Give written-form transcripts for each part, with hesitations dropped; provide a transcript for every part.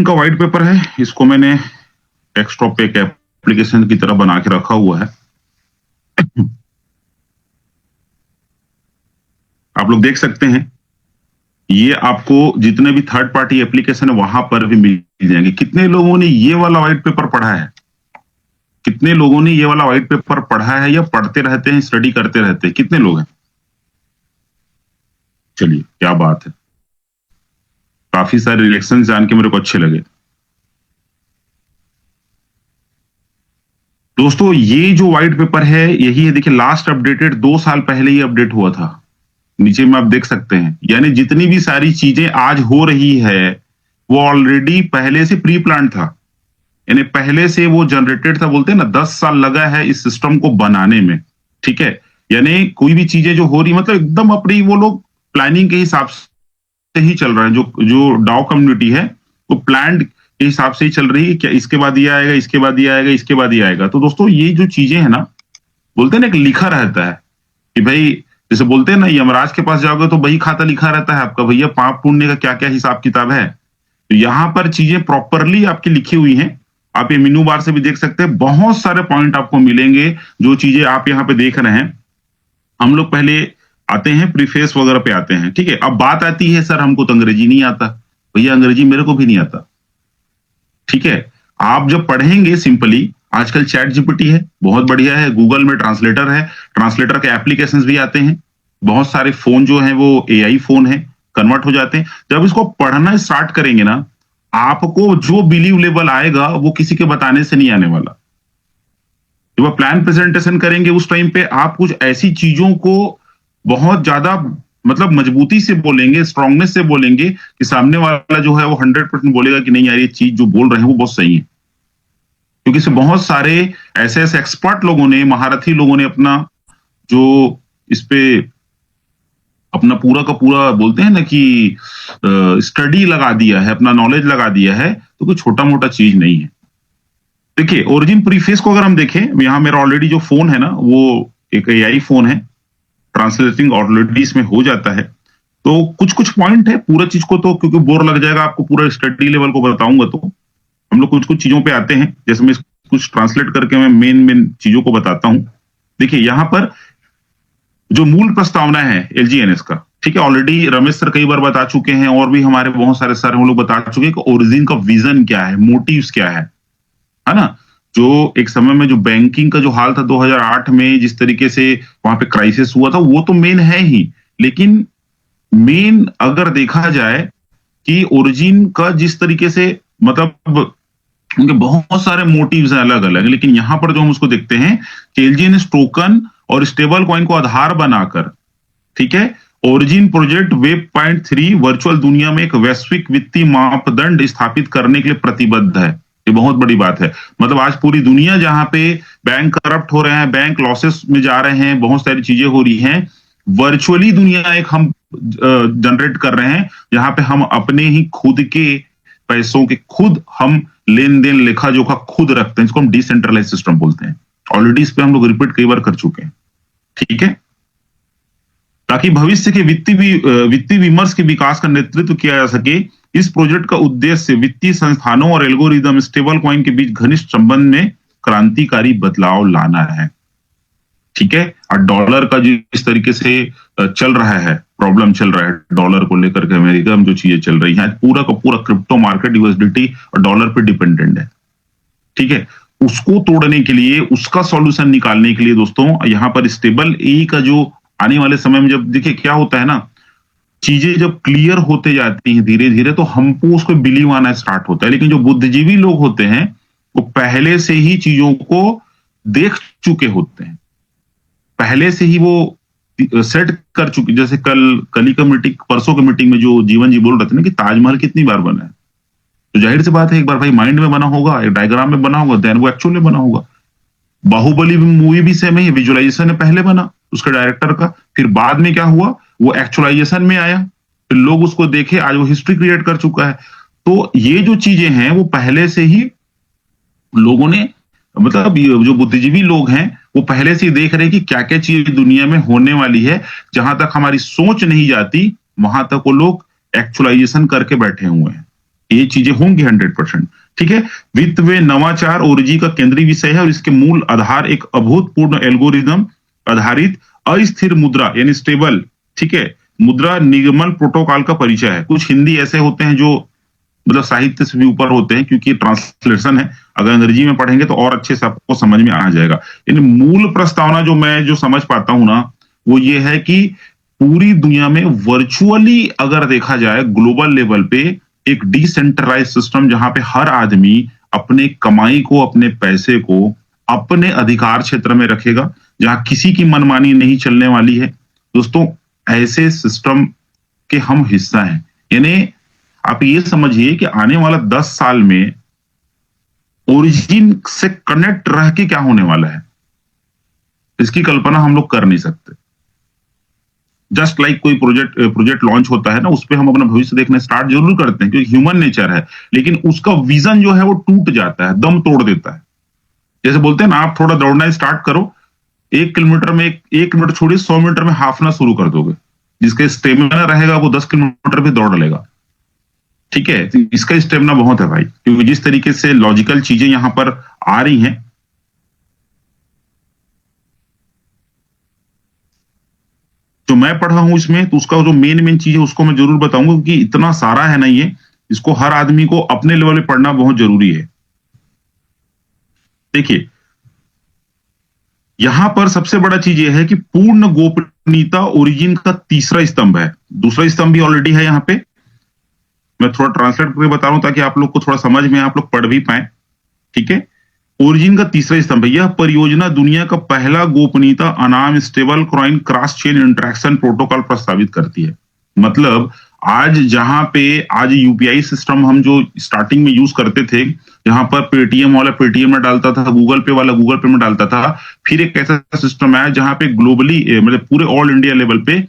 का white paper है, इसको मैंने डेस्कटॉप पे एक एप्लीकेशन की तरह बना के रखा हुआ है। आप लोग देख सकते हैं, ये आपको जितने भी थर्ड पार्टी एप्लीकेशन है वहां पर भी मिल जाएंगे। कितने लोगों ने ये वाला व्हाइट पेपर पढ़ा है? कितने लोगों ने ये वाला व्हाइट पेपर पढ़ा है या पढ़ते रहते हैं, स्टडी करते रहते हैं? कितने लोग हैं? चलिए, क्या बात है, काफी सारे रिएक्शन जान के मेरे को अच्छे लगे। दोस्तों, ये जो व्हाइट पेपर है यही है। देखिए, लास्ट अपडेटेड 2 साल पहले ही अपडेट हुआ था। नीचे में आप देख सकते हैं, यानी जितनी भी सारी चीजें आज हो रही है वो ऑलरेडी पहले से प्री प्लान था, यानी पहले से वो जनरेटेड था। बोलते हैं ना, 10 साल लगा है इस सिस्टम को बनाने में। ठीक है, यानी कोई भी चीजें जो हो रही, मतलब एकदम अपनी वो लोग प्लानिंग के हिसाब से ही चल रहा है। जो जो डाउ कम्युनिटी है वो प्लान के हिसाब से ही चल रही है। क्या इसके बाद ये आएगा, इसके बाद ये आएगा, इसके बाद ये आएगा। तो दोस्तों, ये जो चीजें है ना, बोलते हैं ना, एक लिखा रहता है कि भाई, जैसे बोलते हैं ना, यमराज के पास जाओगे तो वही खाता लिखा रहता है आपका, भैया पाप पुण्य का क्या क्या हिसाब किताब है। तो यहाँ पर चीजें प्रॉपरली आपकी लिखी हुई हैं। आप ये मेनू बार से भी देख सकते हैं, बहुत सारे पॉइंट आपको मिलेंगे। जो चीजें आप यहाँ पे देख रहे हैं, हम लोग पहले आते हैं प्रीफेस वगैरह पे आते हैं। ठीक है, अब बात आती है, सर हमको तो अंग्रेजी नहीं आता। भैया अंग्रेजी मेरे को भी नहीं आता। ठीक है, आप जब पढ़ेंगे सिंपली, आजकल चैट जीपीटी है, बहुत बढ़िया है। गूगल में ट्रांसलेटर है, ट्रांसलेटर के एप्लीकेशंस भी आते हैं। बहुत सारे फोन जो हैं वो एआई फोन है, कन्वर्ट हो जाते हैं। जब इसको पढ़ना स्टार्ट करेंगे ना, आपको जो बिलीव लेवल आएगा वो किसी के बताने से नहीं आने वाला। जब आप प्लान प्रेजेंटेशन करेंगे उस टाइम पे आप कुछ ऐसी चीजों को बहुत ज्यादा, मतलब मजबूती से बोलेंगे, स्ट्रांगनेस से बोलेंगे कि सामने वाला जो है वो 100% बोलेगा कि नहीं यार, ये चीज जो बोल रहे हैं वो बहुत सही है। क्योंकि इससे बहुत सारे ऐसे ऐसे एक्सपर्ट लोगों ने, महारथी लोगों ने अपना जो इस पे अपना पूरा का पूरा, बोलते हैं ना कि स्टडी लगा दिया है, अपना नॉलेज लगा दिया है। तो कोई छोटा मोटा चीज नहीं है। देखिए, ओरिजिन प्रीफेस को अगर हम देखें, यहाँ मेरा ऑलरेडी जो फोन है ना, वो एक एआई फोन है, ट्रांसलेटिंग ऑलरेडी इसमें हो जाता है। तो कुछ कुछ पॉइंट है, पूरा चीज को तो क्योंकि बोर लग जाएगा आपको, पूरा स्टडी लेवल को बताऊंगा तो हम लोग कुछ कुछ चीजों पे आते हैं। जैसे मैं कुछ ट्रांसलेट करके मैं मेन मेन चीजों को बताता हूं। देखिए, यहाँ पर जो मूल प्रस्तावना है एलजीएनएस का, ठीक है, ऑलरेडी रमेश सर कई बार बता चुके हैं और भी हमारे बहुत सारे सर हम लोग बता चुके हैं कि ओरिजिन का विजन क्या है, मोटिव्स क्या है ना। जो एक समय में जो बैंकिंग का जो हाल था 2008 में, जिस तरीके से वहां पे क्राइसिस हुआ था, वो तो मेन है ही। लेकिन मेन अगर देखा जाए कि ओरिजिन का जिस तरीके से, मतलब उनके बहुत सारे मोटिव्स हैं अलग अलग, लेकिन यहां पर जो हम उसको देखते हैं कि एलजीएनएस टोकन और स्टेबल कॉइन को आधार बनाकर, ठीक है, origin project web point 3 virtual दुनिया में एक वैश्विक वित्तीय मापदंड स्थापित करने के लिए प्रतिबद्ध है। ये बहुत बड़ी बात है। मतलब आज पूरी दुनिया जहां पे बैंक करप्ट हो रहे हैं, बैंक लॉसेस में जा रहे हैं, बहुत सारी चीजें हो रही हैं, वर्चुअली दुनिया एक हम जनरेट कर रहे हैं, जहां पे हम अपने ही खुद के पैसों के खुद हम लेन देन लेखा जोखा खुद रखते हैं, जिसको हम डिसेंट्रलाइज सिस्टम बोलते हैं। ऑलरेडी इस पे हम लोग रिपीट कई बार कर चुके हैं। ठीक है, ताकि भविष्य के वित्तीय विमर्श के विकास का नेतृत्व किया जा सके। इस प्रोजेक्ट का उद्देश्य वित्तीय संस्थानों और एल्गोरिदम स्टेबल कॉइन के बीच घनिष्ठ संबंध में क्रांतिकारी बदलाव लाना है। ठीक है, और डॉलर का जिस तरीके से चल रहा है, प्रॉब्लम चल रहा है डॉलर को लेकर के, अमेरिका में जो चीजें चल रही हैं, पूरा का पूरा क्रिप्टो मार्केट यूएसडीटी और डॉलर पे डिपेंडेंट है। ठीक है, उसको तोड़ने के लिए, उसका सॉल्यूशन निकालने के लिए दोस्तों, यहाँ पर स्टेबल ए का जो आने वाले समय में, जब देखिए क्या होता है ना, चीजें जब क्लियर होते जाती हैं धीरे धीरे, तो हमको उसको बिलीव आना स्टार्ट होता है। लेकिन जो बुद्धिजीवी लोग होते हैं वो पहले से ही चीजों को देख चुके होते हैं, पहले से ही वो सेट कर चुके। जैसे कल का मीटिंग, परसों की मीटिंग में जो जीवन जी बोल रहे थे ना कि ताजमहल कितनी बार बना है, तो जाहिर सी बात है एक बार भाई माइंड में बना होगा, एक डायग्राम में बना होगा, देन वो एक्चुअल में बना होगा। बाहुबली मूवी भी सेम है, विजुअलाइजेशन है पहले बना उसके डायरेक्टर का, फिर बाद में क्या हुआ, वो एक्चुअलाइजेशन में आया, फिर लोग उसको देखे, आज वो हिस्ट्री क्रिएट कर चुका है। तो ये जो चीजें हैं वो पहले से ही लोगों ने, मतलब जो बुद्धिजीवी लोग हैं वो पहले से ही देख रहे हैं कि क्या क्या चीज दुनिया में होने वाली है। जहां तक हमारी सोच नहीं जाती वहां तक वो लोग एक्चुअलाइजेशन करके बैठे हुए हैं। ये चीजें होंगी 100%। ठीक है, वित्त व नवाचार ओरिजी का केंद्रीय विषय है और इसके मूल आधार एक अभूतपूर्व एल्गोरिदम आधारित अस्थिर मुद्रा यानी स्टेबल, ठीक है, मुद्रा निगमन प्रोटोकॉल का परिचय है। कुछ हिंदी ऐसे होते हैं जो मतलब साहित्य से भी ऊपर होते हैं, क्योंकि ट्रांसलेशन है, अगर अंग्रेजी में पढ़ेंगे तो और अच्छे से आपको समझ में आ जाएगा। यानी मूल प्रस्तावना जो मैं जो समझ पाता हूं ना, वो ये है कि पूरी दुनिया में वर्चुअली अगर देखा जाए ग्लोबल लेवल पे एक डिसेंट्रलाइज सिस्टम जहां पे हर आदमी अपने कमाई को, अपने पैसे को अपने अधिकार क्षेत्र में रखेगा, जहां किसी की मनमानी नहीं चलने वाली है। दोस्तों, ऐसे सिस्टम के हम हिस्सा हैं। यानी आप ये समझिए कि आने वाला 10 साल में ओरिजिन से कनेक्ट रह के क्या होने वाला है, इसकी कल्पना हम लोग कर नहीं सकते। जस्ट लाइक कोई प्रोजेक्ट लॉन्च होता है ना, उस पर हम अपना भविष्य देखने स्टार्ट जरूर करते हैं क्योंकि ह्यूमन नेचर है, लेकिन उसका विजन जो है वो टूट जाता है, दम तोड़ देता है। जैसे बोलते हैं ना, आप थोड़ा दौड़ना स्टार्ट करो, 1 किलोमीटर में 1 मिनट छोड़िए, 100 मीटर में हाफना शुरू कर दोगे। जिसका स्टेमिना रहेगा वो 10 किलोमीटर भी दौड़ लेगा। ठीक है, तो इसका स्टेमिना बहुत है भाई, क्योंकि जिस तरीके से लॉजिकल चीजें यहां पर आ रही हैं, जो मैं पढ़ रहा हूं इसमें, तो उसका जो मेन चीज है उसको मैं जरूर बताऊंगा, क्योंकि इतना सारा है ना ये, इसको हर आदमी को अपने लेवल पे पढ़ना बहुत जरूरी है। देखिए, यहां पर सबसे बड़ा चीज ये है कि पूर्ण गोपनीयता ओरिजिन का तीसरा स्तंभ है। दूसरा स्तंभ भी ऑलरेडी है यहाँ पे, मैं थोड़ा ट्रांसलेट करके बता रहा हूं ताकि आप लोग को थोड़ा समझ में, आप लोग पढ़ भी पाए। ठीक है, ओरिजिन का तीसरा स्तंभ है, यह परियोजना दुनिया का पहला गोपनीयता अनाम stable coin cross chain interaction protocol प्रस्तावित करती है। मतलब आज जहां पे आज यूपीआई सिस्टम हम जो स्टार्टिंग में यूज करते थे, जहां पर पेटीएम वाला पेटीएम में डालता था, गूगल पे वाला गूगल पे में डालता था, फिर एक ऐसा सिस्टम आया जहां पे ग्लोबली मतलब पूरे ऑल इंडिया लेवल पे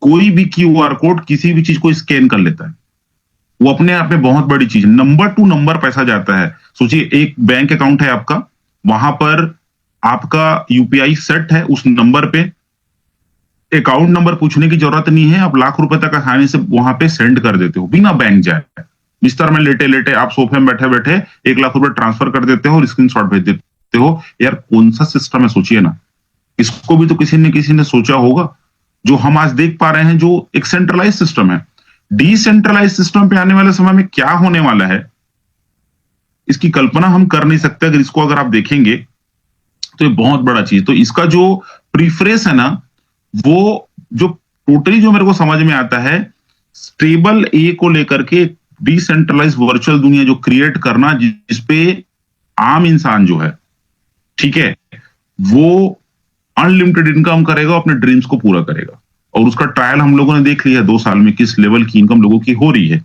कोई भी क्यूआर कोड किसी भी चीज को स्कैन कर लेता है। वो अपने आप में बहुत बड़ी चीज, नंबर टू नंबर पैसा जाता है। सोचिए, एक बैंक अकाउंट है आपका, वहां पर आपका यूपीआई सेट है, उस नंबर पे अकाउंट नंबर पूछने की जरूरत नहीं है, आप लाख रुपए तक आसानी से वहां पे सेंड कर देते हो बिना बैंक जाए। बिस्तर में लेटे लेटे आप सोफे में बैठे बैठे 1 लाख रुपए ट्रांसफर कर देते हो और स्क्रीनशॉट भेज देते हो। यार कौन सा सिस्टम है, सोचिए ना। इसको भी तो किसी ने सोचा होगा। जो हम आज देख पा रहे हैं, जो एक सेंट्रलाइज सिस्टम है, डिसेंट्रलाइज सिस्टम पे आने वाले समय में क्या होने वाला है, इसकी कल्पना हम कर नहीं सकते। अगर इसको अगर आप देखेंगे तो ये बहुत बड़ा चीज। तो इसका जो प्रीफ्रेस है ना, वो जो टोटली जो मेरे को समझ में आता है, स्टेबल ए को लेकर के डिसेंट्रलाइज वर्चुअल दुनिया जो क्रिएट करना, जिसपे आम इंसान जो है, ठीक है, वो अनलिमिटेड इनकम करेगा, अपने ड्रीम्स को पूरा करेगा। और उसका ट्रायल हम लोगों ने देख लिया है 2 साल में, किस लेवल की इनकम लोगों की हो रही है।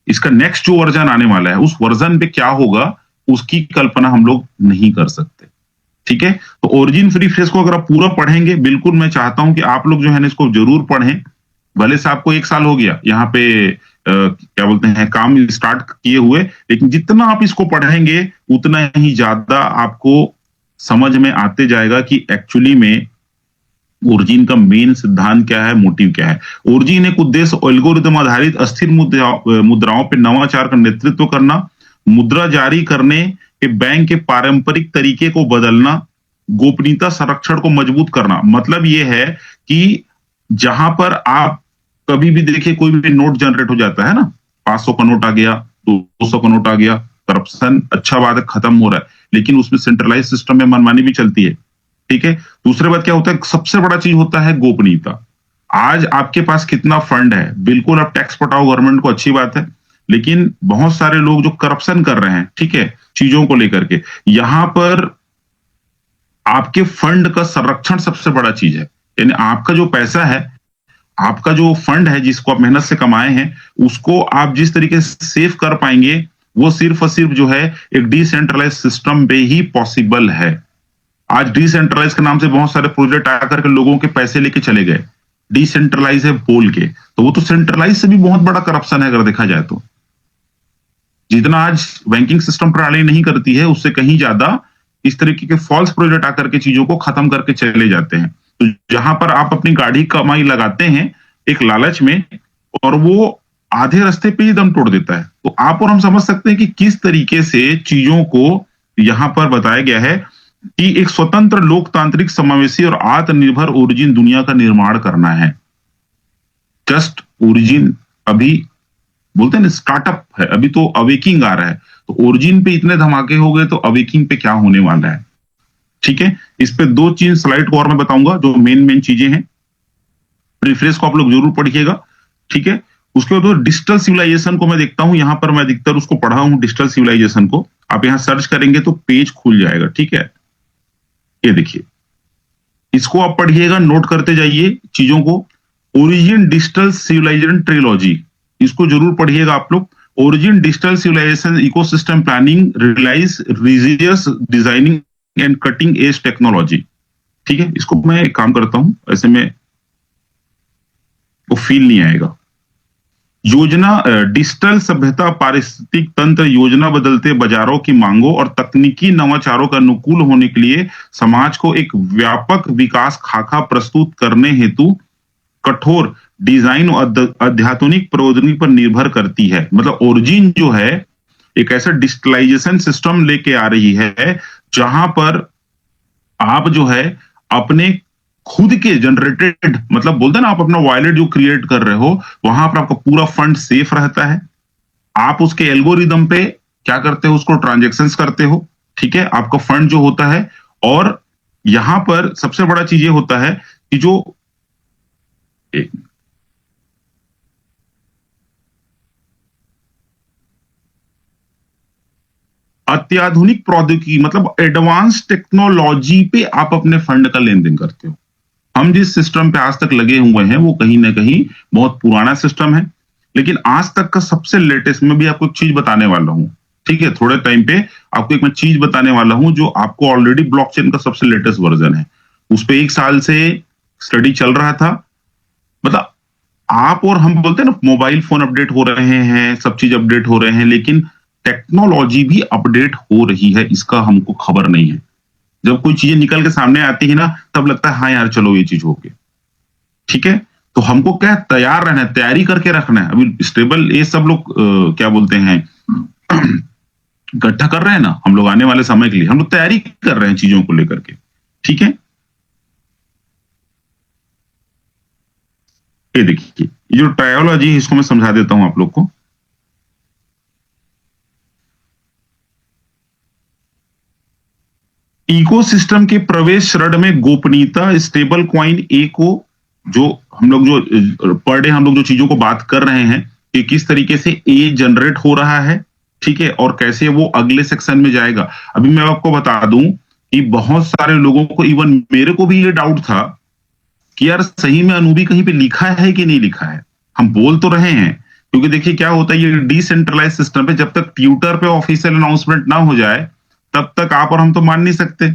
इसका नेक्स्ट जो वर्जन आने वाला है, उस वर्जन पे क्या होगा उसकी कल्पना हम लोग नहीं कर सकते। ठीक है, तो ओरिजिन फ्री फ्रेस को अगर आप पूरा पढ़ेंगे, बिल्कुल मैं चाहता हूं कि आप लोग जो है ना इसको जरूर पढ़ें। भले से आपको 1 साल हो गया यहाँ पे क्या बोलते हैं काम स्टार्ट किए हुए, लेकिन जितना आप इसको पढ़ेंगे उतना ही ज्यादा आपको समझ में आते जाएगा कि एक्चुअली में ओरिजिन का मेन सिद्धांत क्या है, मोटिव क्या है। ओरिजिन एक उद्देश्य एल्गोरिदम आधारित अस्थिर मुद्राओं पर नवाचार का नेतृत्व करना, मुद्रा जारी करने के बैंक के पारंपरिक तरीके को बदलना, गोपनीयता संरक्षण को मजबूत करना। मतलब ये है कि जहां पर आप कभी भी देखिए कोई भी नोट जनरेट हो जाता है ना, 500 का नोट आ गया, 200 का नोट आ गया, करप्शन अच्छा बात है खत्म हो रहा है, लेकिन उसमें सेंट्रलाइज सिस्टम में मनमानी भी चलती है। ठीक है, दूसरी बात क्या होता है, सबसे बड़ा चीज होता है गोपनीयता। आज आपके पास कितना फंड है, बिल्कुल आप टैक्स पटाओ गवर्नमेंट को, अच्छी बात है, लेकिन बहुत सारे लोग जो करप्शन कर रहे हैं, ठीक है, चीजों को लेकर के, यहां पर आपके फंड का संरक्षण सबसे बड़ा चीज है। यानी आपका जो पैसा है, आपका जो फंड है जिसको आप मेहनत से कमाए हैं, उसको आप जिस तरीके से सेव कर पाएंगे, वो सिर्फ और सिर्फ जो है एक डिसेंट्रलाइज सिस्टम पे ही पॉसिबल है। आज डिसेंट्रलाइज के नाम से बहुत सारे प्रोजेक्ट आकर के लोगों के पैसे लेके चले गए, डिसेंट्रलाइज है बोल के, तो वो तो सेंट्रलाइज से भी बहुत बड़ा करप्शन है अगर देखा जाए तो। जितना आज बैंकिंग सिस्टम प्रणाली नहीं करती है, उससे कहीं ज्यादा इस तरीके के फॉल्स प्रोजेक्ट आकर के चीजों को खत्म करके चले जाते हैं। तो जहां पर आप अपनी गाढ़ी कमाई लगाते हैं एक लालच में, और वो आधे रास्ते पे ही दम तोड़ देता है, तो आप और हम समझ सकते हैं कि किस तरीके से चीजों को यहां पर बताया गया है कि एक स्वतंत्र लोकतांत्रिक समावेशी और आत्मनिर्भर ओरिजिन दुनिया का निर्माण करना है। जस्ट ओरिजिन अभी बोलते हैं ना स्टार्टअप है, अभी तो अवेकिंग आ रहा है, तो ओरिजिन पे इतने धमाके हो गए तो अवेकिंग पे क्या होने वाला है। ठीक है, इस पे दो चीज स्लाइड को और मैं बताऊंगा जो मेन मेन चीजें हैं। प्रीफ्रेस को आप लोग जरूर पढ़िएगा। ठीक है, उसके बाद डिजिटल सिविलाइजेशन को मैं देखता हूं, यहां पर मैं अधिकतर उसको पढ़ा हूं डिजिटल सिविलाइजेशन को। आप यहां सर्च करेंगे तो पेज खुल जाएगा। ठीक है, ये देखिए, इसको आप पढ़िएगा, नोट करते जाइए चीजों को। ओरिजिन डिजिटल सिविलाइजेशन ट्रिलॉजी, इसको जरूर पढ़िएगा आप लोग। Origin digital civilisation ecosystem planning realise रिजियस designing and cutting edge technology. ठीक है, इसको मैं एक काम करता हूं, ऐसे में वो फील नहीं आएगा। योजना डिजिटल सभ्यता पारिस्थितिक तंत्र योजना बदलते बाजारों की मांगों और तकनीकी नवाचारों का अनुकूल होने के लिए समाज को एक व्यापक विकास खाका प्रस्तुत करने हेतु कठोर डिजाइन और अत्याधुनिक प्रौद्योगिकी पर निर्भर करती है। मतलब ओरिजिन जो है एक ऐसा डिजिटलाइजेशन सिस्टम लेके आ रही है जहां पर आप जो है अपने खुद के जनरेटेड, मतलब बोलते हैं ना, आप अपना वॉलेट जो क्रिएट कर रहे हो वहां पर आपका पूरा फंड सेफ रहता है। आप उसके एल्गोरिदम पे क्या करते हो, उसको ट्रांजेक्शन्स करते हो। ठीक है, आपका फंड जो होता है, और यहां पर सबसे बड़ा चीज ये होता है कि जो अत्याधुनिक प्रौद्योगिकी, मतलब एडवांस टेक्नोलॉजी पे आप अपने फंड का लेन देन करते हो। हम जिस सिस्टम पे आज तक लगे हुए हैं वो कहीं ना कहीं बहुत पुराना सिस्टम है, लेकिन आज तक का सबसे लेटेस्ट, मैं भी आपको एक चीज बताने वाला हूं। ठीक है, थोड़े टाइम पे आपको एक मैं चीज बताने वाला हूं जो आपको ऑलरेडी ब्लॉकचेन का सबसे लेटेस्ट वर्जन है, उस पे 1 साल से स्टडी चल रहा था। मतलब आप और हम बोलते हैं ना, मोबाइल फोन अपडेट हो रहे हैं, सब चीज अपडेट हो रहे हैं, लेकिन टेक्नोलॉजी भी अपडेट हो रही है, इसका हमको खबर नहीं है। जब कोई चीजें निकल के सामने आती है ना, तब लगता है हाँ यार चलो ये चीज हो गई। ठीक है, तो हमको क्या है, तैयार रहना है, तैयारी करके रखना है। अभी स्टेबल ये सब लोग क्या बोलते हैं इकट्ठा कर रहे हैं ना, हम लोग आने वाले समय के लिए हम लोग तैयारी कर रहे हैं चीजों को लेकर के। ठीक है, ये देखिए, ये जो ट्रायोलॉजी है इसको मैं समझा देता हूं आप लोग को। इकोसिस्टम के प्रवेश चरण में गोपनीयता, स्टेबल कॉइन ए को, जो हम लोग जो पर डे हम लोग जो चीजों को बात कर रहे हैं कि किस तरीके से ए जनरेट हो रहा है, ठीक है, और कैसे वो अगले सेक्शन में जाएगा। अभी मैं आपको बता दूं कि बहुत सारे लोगों को, इवन मेरे को भी ये डाउट था कि यार सही में अनूबी कहीं पे लिखा है कि नहीं लिखा है। हम बोल तो रहे हैं, क्योंकि देखिए क्या होता है, ये डिसेंट्रलाइज सिस्टम पे जब तक ट्विटर पे ऑफिशियल अनाउंसमेंट ना हो जाए तब तक आप और हम तो मान नहीं सकते।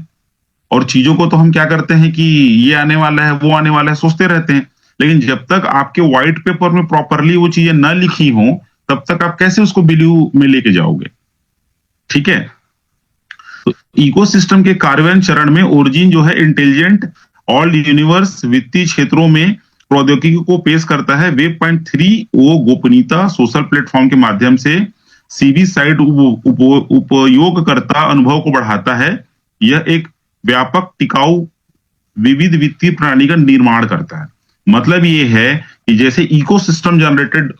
और चीजों को तो हम क्या करते हैं कि ये आने वाला है, वो आने वाला है, सोचते रहते हैं। लेकिन जब तक आपके व्हाइट पेपर में प्रॉपरली वो चीजें न लिखी हो तब तक आप कैसे उसको बिलीव में लेके जाओगे। ठीक है, तो इकोसिस्टम के कार्यान्वयन चरण में ओरिजिन जो है इंटेलिजेंट ऑल यूनिवर्स वित्तीय क्षेत्रों में प्रौद्योगिकी को पेश करता है। वेब पॉइंट 3 वो गोपनीयता सोशल प्लेटफॉर्म के माध्यम से सीवी साइड उपयोगकर्ता अनुभव को बढ़ाता है। यह एक व्यापक टिकाऊ विविध वित्तीय प्रणाली का निर्माण करता है। मतलब ये है कि जैसे इकोसिस्टम जनरेटेड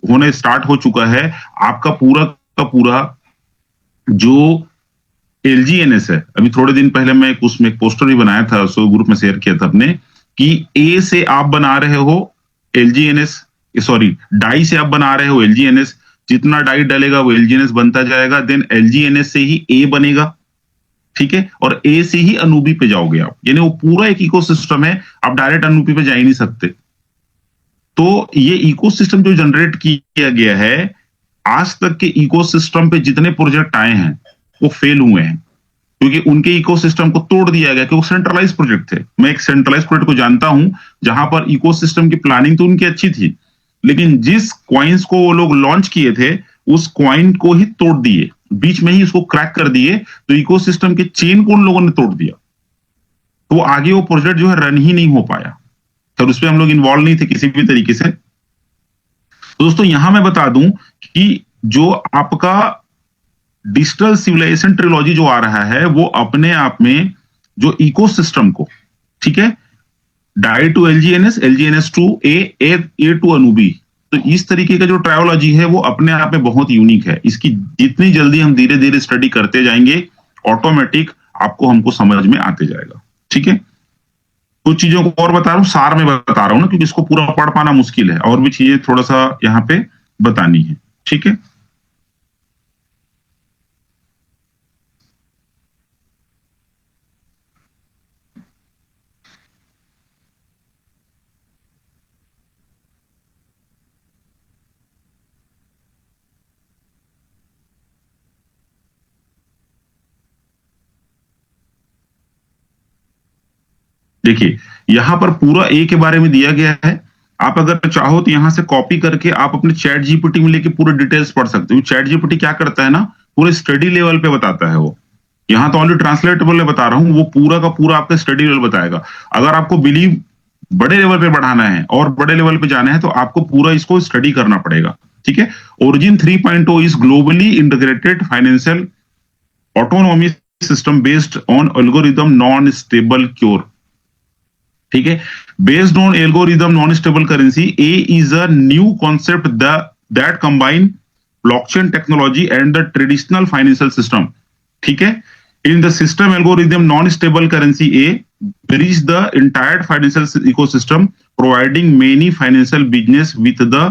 होने स्टार्ट हो चुका है, आपका पूरा का पूरा जो एलजीएनएस है, अभी थोड़े दिन पहले मैं उसमें एक पोस्टर भी बनाया था, उसको ग्रुप में शेयर किया था अपने, कि ए से आप बना रहे हो एलजीएनएस, सॉरी डाई से आप बना रहे हो एलजीएनएस, जितना डाई डलेगा वो एलजीएनएस बनता जाएगा, देन एलजीएनएस से ही ए बनेगा। ठीक है, और ए से ही अनूबी पे जाओगे आप, यानी वो पूरा एक इकोसिस्टम है, आप डायरेक्ट अनूबी पे जा ही नहीं सकते। तो ये इकोसिस्टम जो जनरेट किया गया है, आज तक के इकोसिस्टम पे जितने प्रोजेक्ट आए हैं वो फेल हुए हैं, क्योंकि उनके इकोसिस्टम को तोड़ दिया गया, क्योंकि सेंट्रलाइज प्रोजेक्ट थे। मैं एक सेंट्रलाइज प्रोजेक्ट को जानता हूं जहां पर इकोसिस्टम की प्लानिंग तो उनकी अच्छी थी, लेकिन जिस कॉइन्स को वो लोग लॉन्च किए थे उस कॉइन को ही तोड़ दिए, बीच में ही उसको क्रैक कर दिए, तो इकोसिस्टम के चेन को उन लोगों ने तोड़ दिया। तो आगे वो प्रोजेक्ट जो है रन ही नहीं हो पाया, फिर उसमें हम लोग इन्वॉल्व नहीं थे किसी भी तरीके से। तो दोस्तों यहां मैं बता दूं कि जो आपका डिजिटल सिविलाइजेशन ट्रिलॉजी जो आ रहा है वो अपने आप में जो इकोसिस्टम को, ठीक है, die to LGNS to A to अनूबी, तो इस तरीके का जो ट्रायोलॉजी है वो अपने आप में बहुत यूनिक है। इसकी जितनी जल्दी हम धीरे धीरे स्टडी करते जाएंगे, ऑटोमेटिक आपको हमको समझ में आते जाएगा। ठीक है, कुछ चीजों को और बता रहा हूँ, सार में बता रहा हूँ ना, क्योंकि इसको पूरा पढ़ पाना मुश्किल है, और भी चीजें थोड़ा सा यहाँ पे बतानी है। ठीक है, देखिए यहाँ पर पूरा ए के बारे में दिया गया है। आप अगर चाहो तो यहाँ से कॉपी करके आप अपने चैट जीपीटी में लेके पूरे डिटेल्स पढ़ सकते हो। चैट जीपीटी क्या करता है ना, पूरे स्टडी लेवल पे बताता है वो। यहाँ तो ओनली ट्रांसलेटेबल है बता रहा हूँ, वो पूरा का पूरा आपका स्टडी लेवल बताएगा। अगर आपको बिलीव बड़े लेवल पे बढ़ाना है और बड़े लेवल पे जाना है तो आपको पूरा इसको स्टडी करना पड़ेगा। ठीक है, origin 3.0 is globally integrated financial autonomy system based on algorithm non stable cure. ठीक है, based on algorithm non stable currency, A is a new concept that combine blockchain technology and the traditional financial system. ठीक है, in the system algorithm non stable currency A bridge the entire financial ecosystem, providing many financial business with the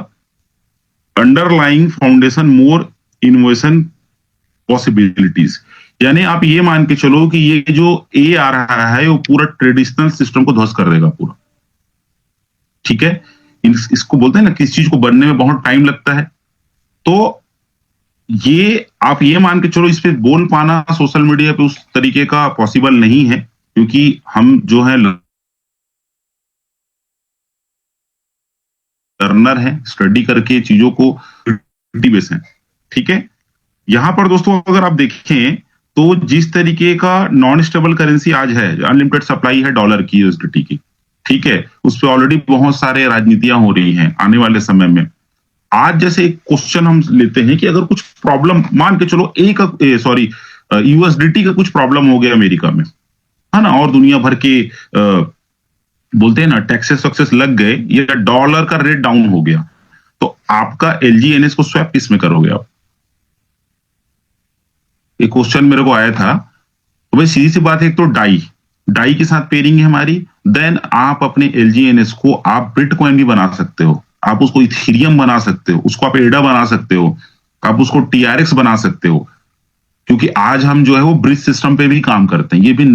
underlying foundation more innovation possibilities। यानी आप ये मान के चलो कि ये जो ए आ रहा है वो पूरा ट्रेडिशनल सिस्टम को ध्वस्त कर देगा पूरा। ठीक है, इसको बोलते हैं ना, किस चीज को बनने में बहुत टाइम लगता है, तो ये आप ये मान के चलो इस पे बोल पाना सोशल मीडिया पे उस तरीके का पॉसिबल नहीं है, क्योंकि हम जो है लर्नर है, स्टडी करके चीजों को बेस है। ठीक है, यहां पर दोस्तों अगर आप देखें तो जिस तरीके का नॉन स्टेबल करेंसी आज है, अनलिमिटेड सप्लाई है डॉलर की, यूएसडीटी की, ठीक है, उस पर ऑलरेडी बहुत सारे राजनीतियां हो रही हैं आने वाले समय में। आज जैसे एक क्वेश्चन हम लेते हैं कि अगर कुछ प्रॉब्लम मान के चलो यूएसडीटी का कुछ प्रॉब्लम हो गया अमेरिका में, है ना, और दुनिया भर के बोलते हैं ना टैक्सेस वैक्सेस लग गए, या डॉलर का रेट डाउन हो गया, तो आपका एलजीएनएस को स्वैप किस में करोगे आप? एक क्वेश्चन मेरे को आया था। तो भाई सीधी सी बात है, एक तो डाई के साथ पेयरिंग है हमारी, देन आप अपने एलजीएनएस को आप बिटकॉइन भी बना सकते हो, आप उसको इथेरियम बना सकते हो, उसको आप एडा बना सकते हो, आप उसको टीआरएक्स बना सकते हो, क्योंकि आज हम जो है वो ब्रिज सिस्टम पे भी काम करते हैं। ये भी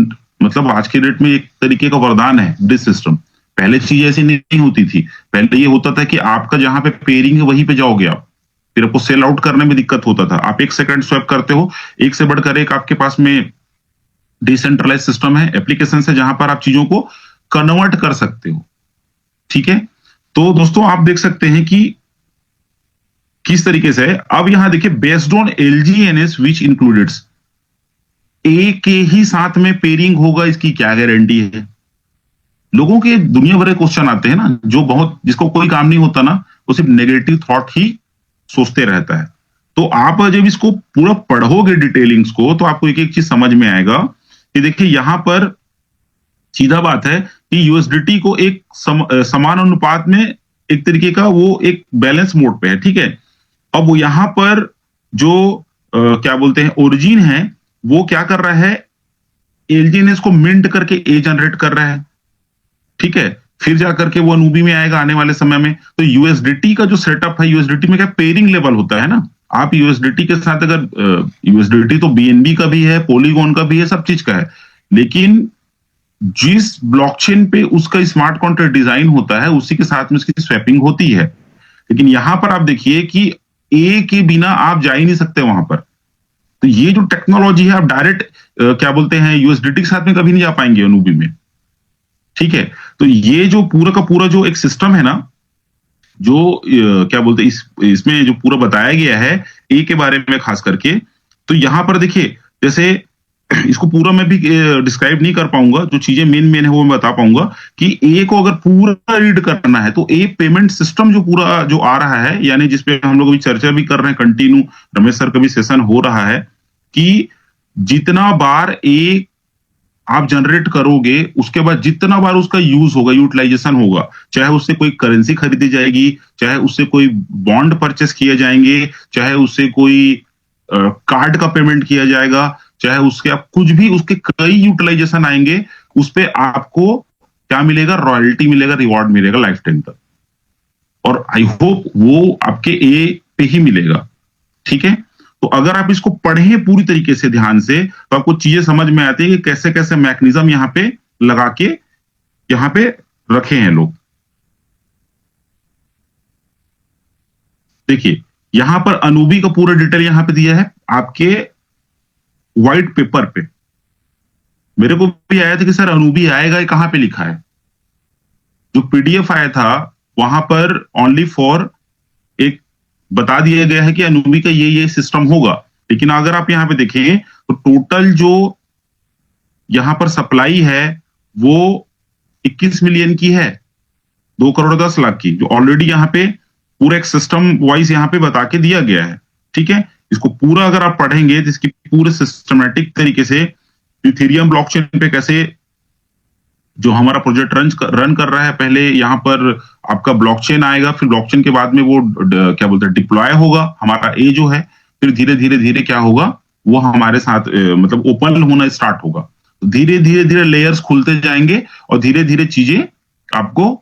मतलब आज के डेट में एक तरीके का वरदान है ब्रिज सिस्टम। पहले चीज ऐसी नहीं होती थी, पहले ये होता था कि आपका जहां पे पेयरिंग है वहीं पे जाओगे आप, फिर आपको सेल आउट करने में दिक्कत होता था। आप एक सेकंड स्वैप करते हो, एक से बढ़कर एक आपके पास में डिसेंट्रलाइज सिस्टम है, एप्लीकेशन है, जहां पर आप चीजों को कन्वर्ट कर सकते हो। ठीक है, तो दोस्तों आप देख सकते हैं कि किस तरीके से है। अब यहां देखिए, based on LGNS which included, A के ही साथ में पेयरिंग होगा, इसकी क्या गारंटी है? लोगों के दुनिया भर के क्वेश्चन आते हैं ना, जो बहुत जिसको कोई काम नहीं होता ना, वो सिर्फ नेगेटिव थॉट ही सोचते रहता है। तो आप जब इसको पूरा पढ़ोगे डिटेलिंग्स को, तो आपको एक एक चीज समझ में आएगा कि देखिए यहां पर सीधा बात है कि यूएसडीटी को एक समान अनुपात में एक तरीके का वो एक बैलेंस मोड पे है। ठीक है, अब वो यहां पर जो क्या बोलते हैं ओरिजिन है, वो क्या कर रहा है, एलजीएनएस को मिंट करके ए जनरेट कर रहा है। ठीक है, फिर जाकर के वो अनूबी में आएगा आने वाले समय में। तो यूएसडीटी का जो सेटअप है, यूएसडीटी में क्या पेयरिंग लेवल होता है ना, आप यूएसडीटी के साथ अगर यूएसडीटी तो बीएनबी का भी है, पॉलीगॉन का भी है, सब चीज का है, लेकिन जिस ब्लॉकचेन पे उसका स्मार्ट कॉन्ट्रैक्ट डिजाइन होता है उसी के साथ में उसकी स्वैपिंग होती है। लेकिन यहां पर आप देखिए कि ए के बिना आप जा ही नहीं सकते वहां पर। तो ये जो टेक्नोलॉजी है, आप डायरेक्ट क्या बोलते हैं यूएसडीटी के साथ में कभी नहीं जा पाएंगे अनूबी में। ठीक है, तो ये जो पूरा का पूरा जो एक सिस्टम है ना, जो क्या बोलते हैं इसमें जो पूरा बताया गया है ए के बारे में खास करके, तो यहां पर देखिए जैसे इसको पूरा मैं भी डिस्क्राइब नहीं कर पाऊंगा, जो चीजें मेन मेन है वो मैं बता पाऊंगा कि ए को अगर पूरा रीड करना है तो ए पेमेंट सिस्टम जो पूरा जो आ रहा है, यानी जिसपे हम लोग अभी चर्चा भी कर रहे हैं कंटिन्यू, रमेश सर का भी सेशन हो रहा है, कि जितना बार ए आप जनरेट करोगे उसके बाद जितना बार उसका यूज होगा, यूटिलाइजेशन होगा, चाहे उससे कोई करेंसी खरीदी जाएगी, चाहे उससे कोई बॉन्ड परचेस किए जाएंगे, चाहे उससे कोई कार्ड का पेमेंट किया जाएगा, चाहे उसके आप कुछ भी उसके कई यूटिलाइजेशन आएंगे, उस पे आपको क्या मिलेगा? रॉयल्टी मिलेगा, रिवॉर्ड मिलेगा लाइफ टाइम तक। और आई होप वो आपके ए पे ही मिलेगा। ठीक है, तो अगर आप इसको पढ़ें पूरी तरीके से ध्यान से तो आपको चीजें समझ में आती है कि कैसे कैसे मैकेनिज्म यहाँ पे लगा के यहाँ पे रखे हैं लोग। देखिए यहां पर अनूबी का पूरा डिटेल यहां पे दिया है आपके व्हाइट पेपर पे। मेरे को भी आया था कि सर अनूबी आएगा, कहां पे लिखा है? जो पीडीएफ आया था वहां पर ओनली फॉर एक बता दिया गया है कि अनूबी का ये सिस्टम होगा, लेकिन अगर आप यहां पे देखें तो टोटल जो यहां पर सप्लाई है वो 21 मिलियन की है, 2 करोड़ 10 लाख की, जो ऑलरेडी यहाँ पे पूरा एक सिस्टम वाइज यहाँ पे बता के दिया गया है। ठीक है, इसको पूरा अगर आप पढ़ेंगे तो इसकी पूरे सिस्टमेटिक तरीके से इथेरियम ब्लॉकचेन पे कैसे जो हमारा प्रोजेक्ट रन कर रहा है, पहले यहाँ पर आपका ब्लॉकचेन आएगा, फिर ब्लॉकचेन के बाद में वो क्या बोलते हैं डिप्लॉय होगा हमारा ए जो है, फिर धीरे धीरे धीरे क्या होगा वो हमारे साथ मतलब ओपन होना स्टार्ट होगा। धीरे धीरे धीरे लेयर्स खुलते जाएंगे और धीरे धीरे चीजें आपको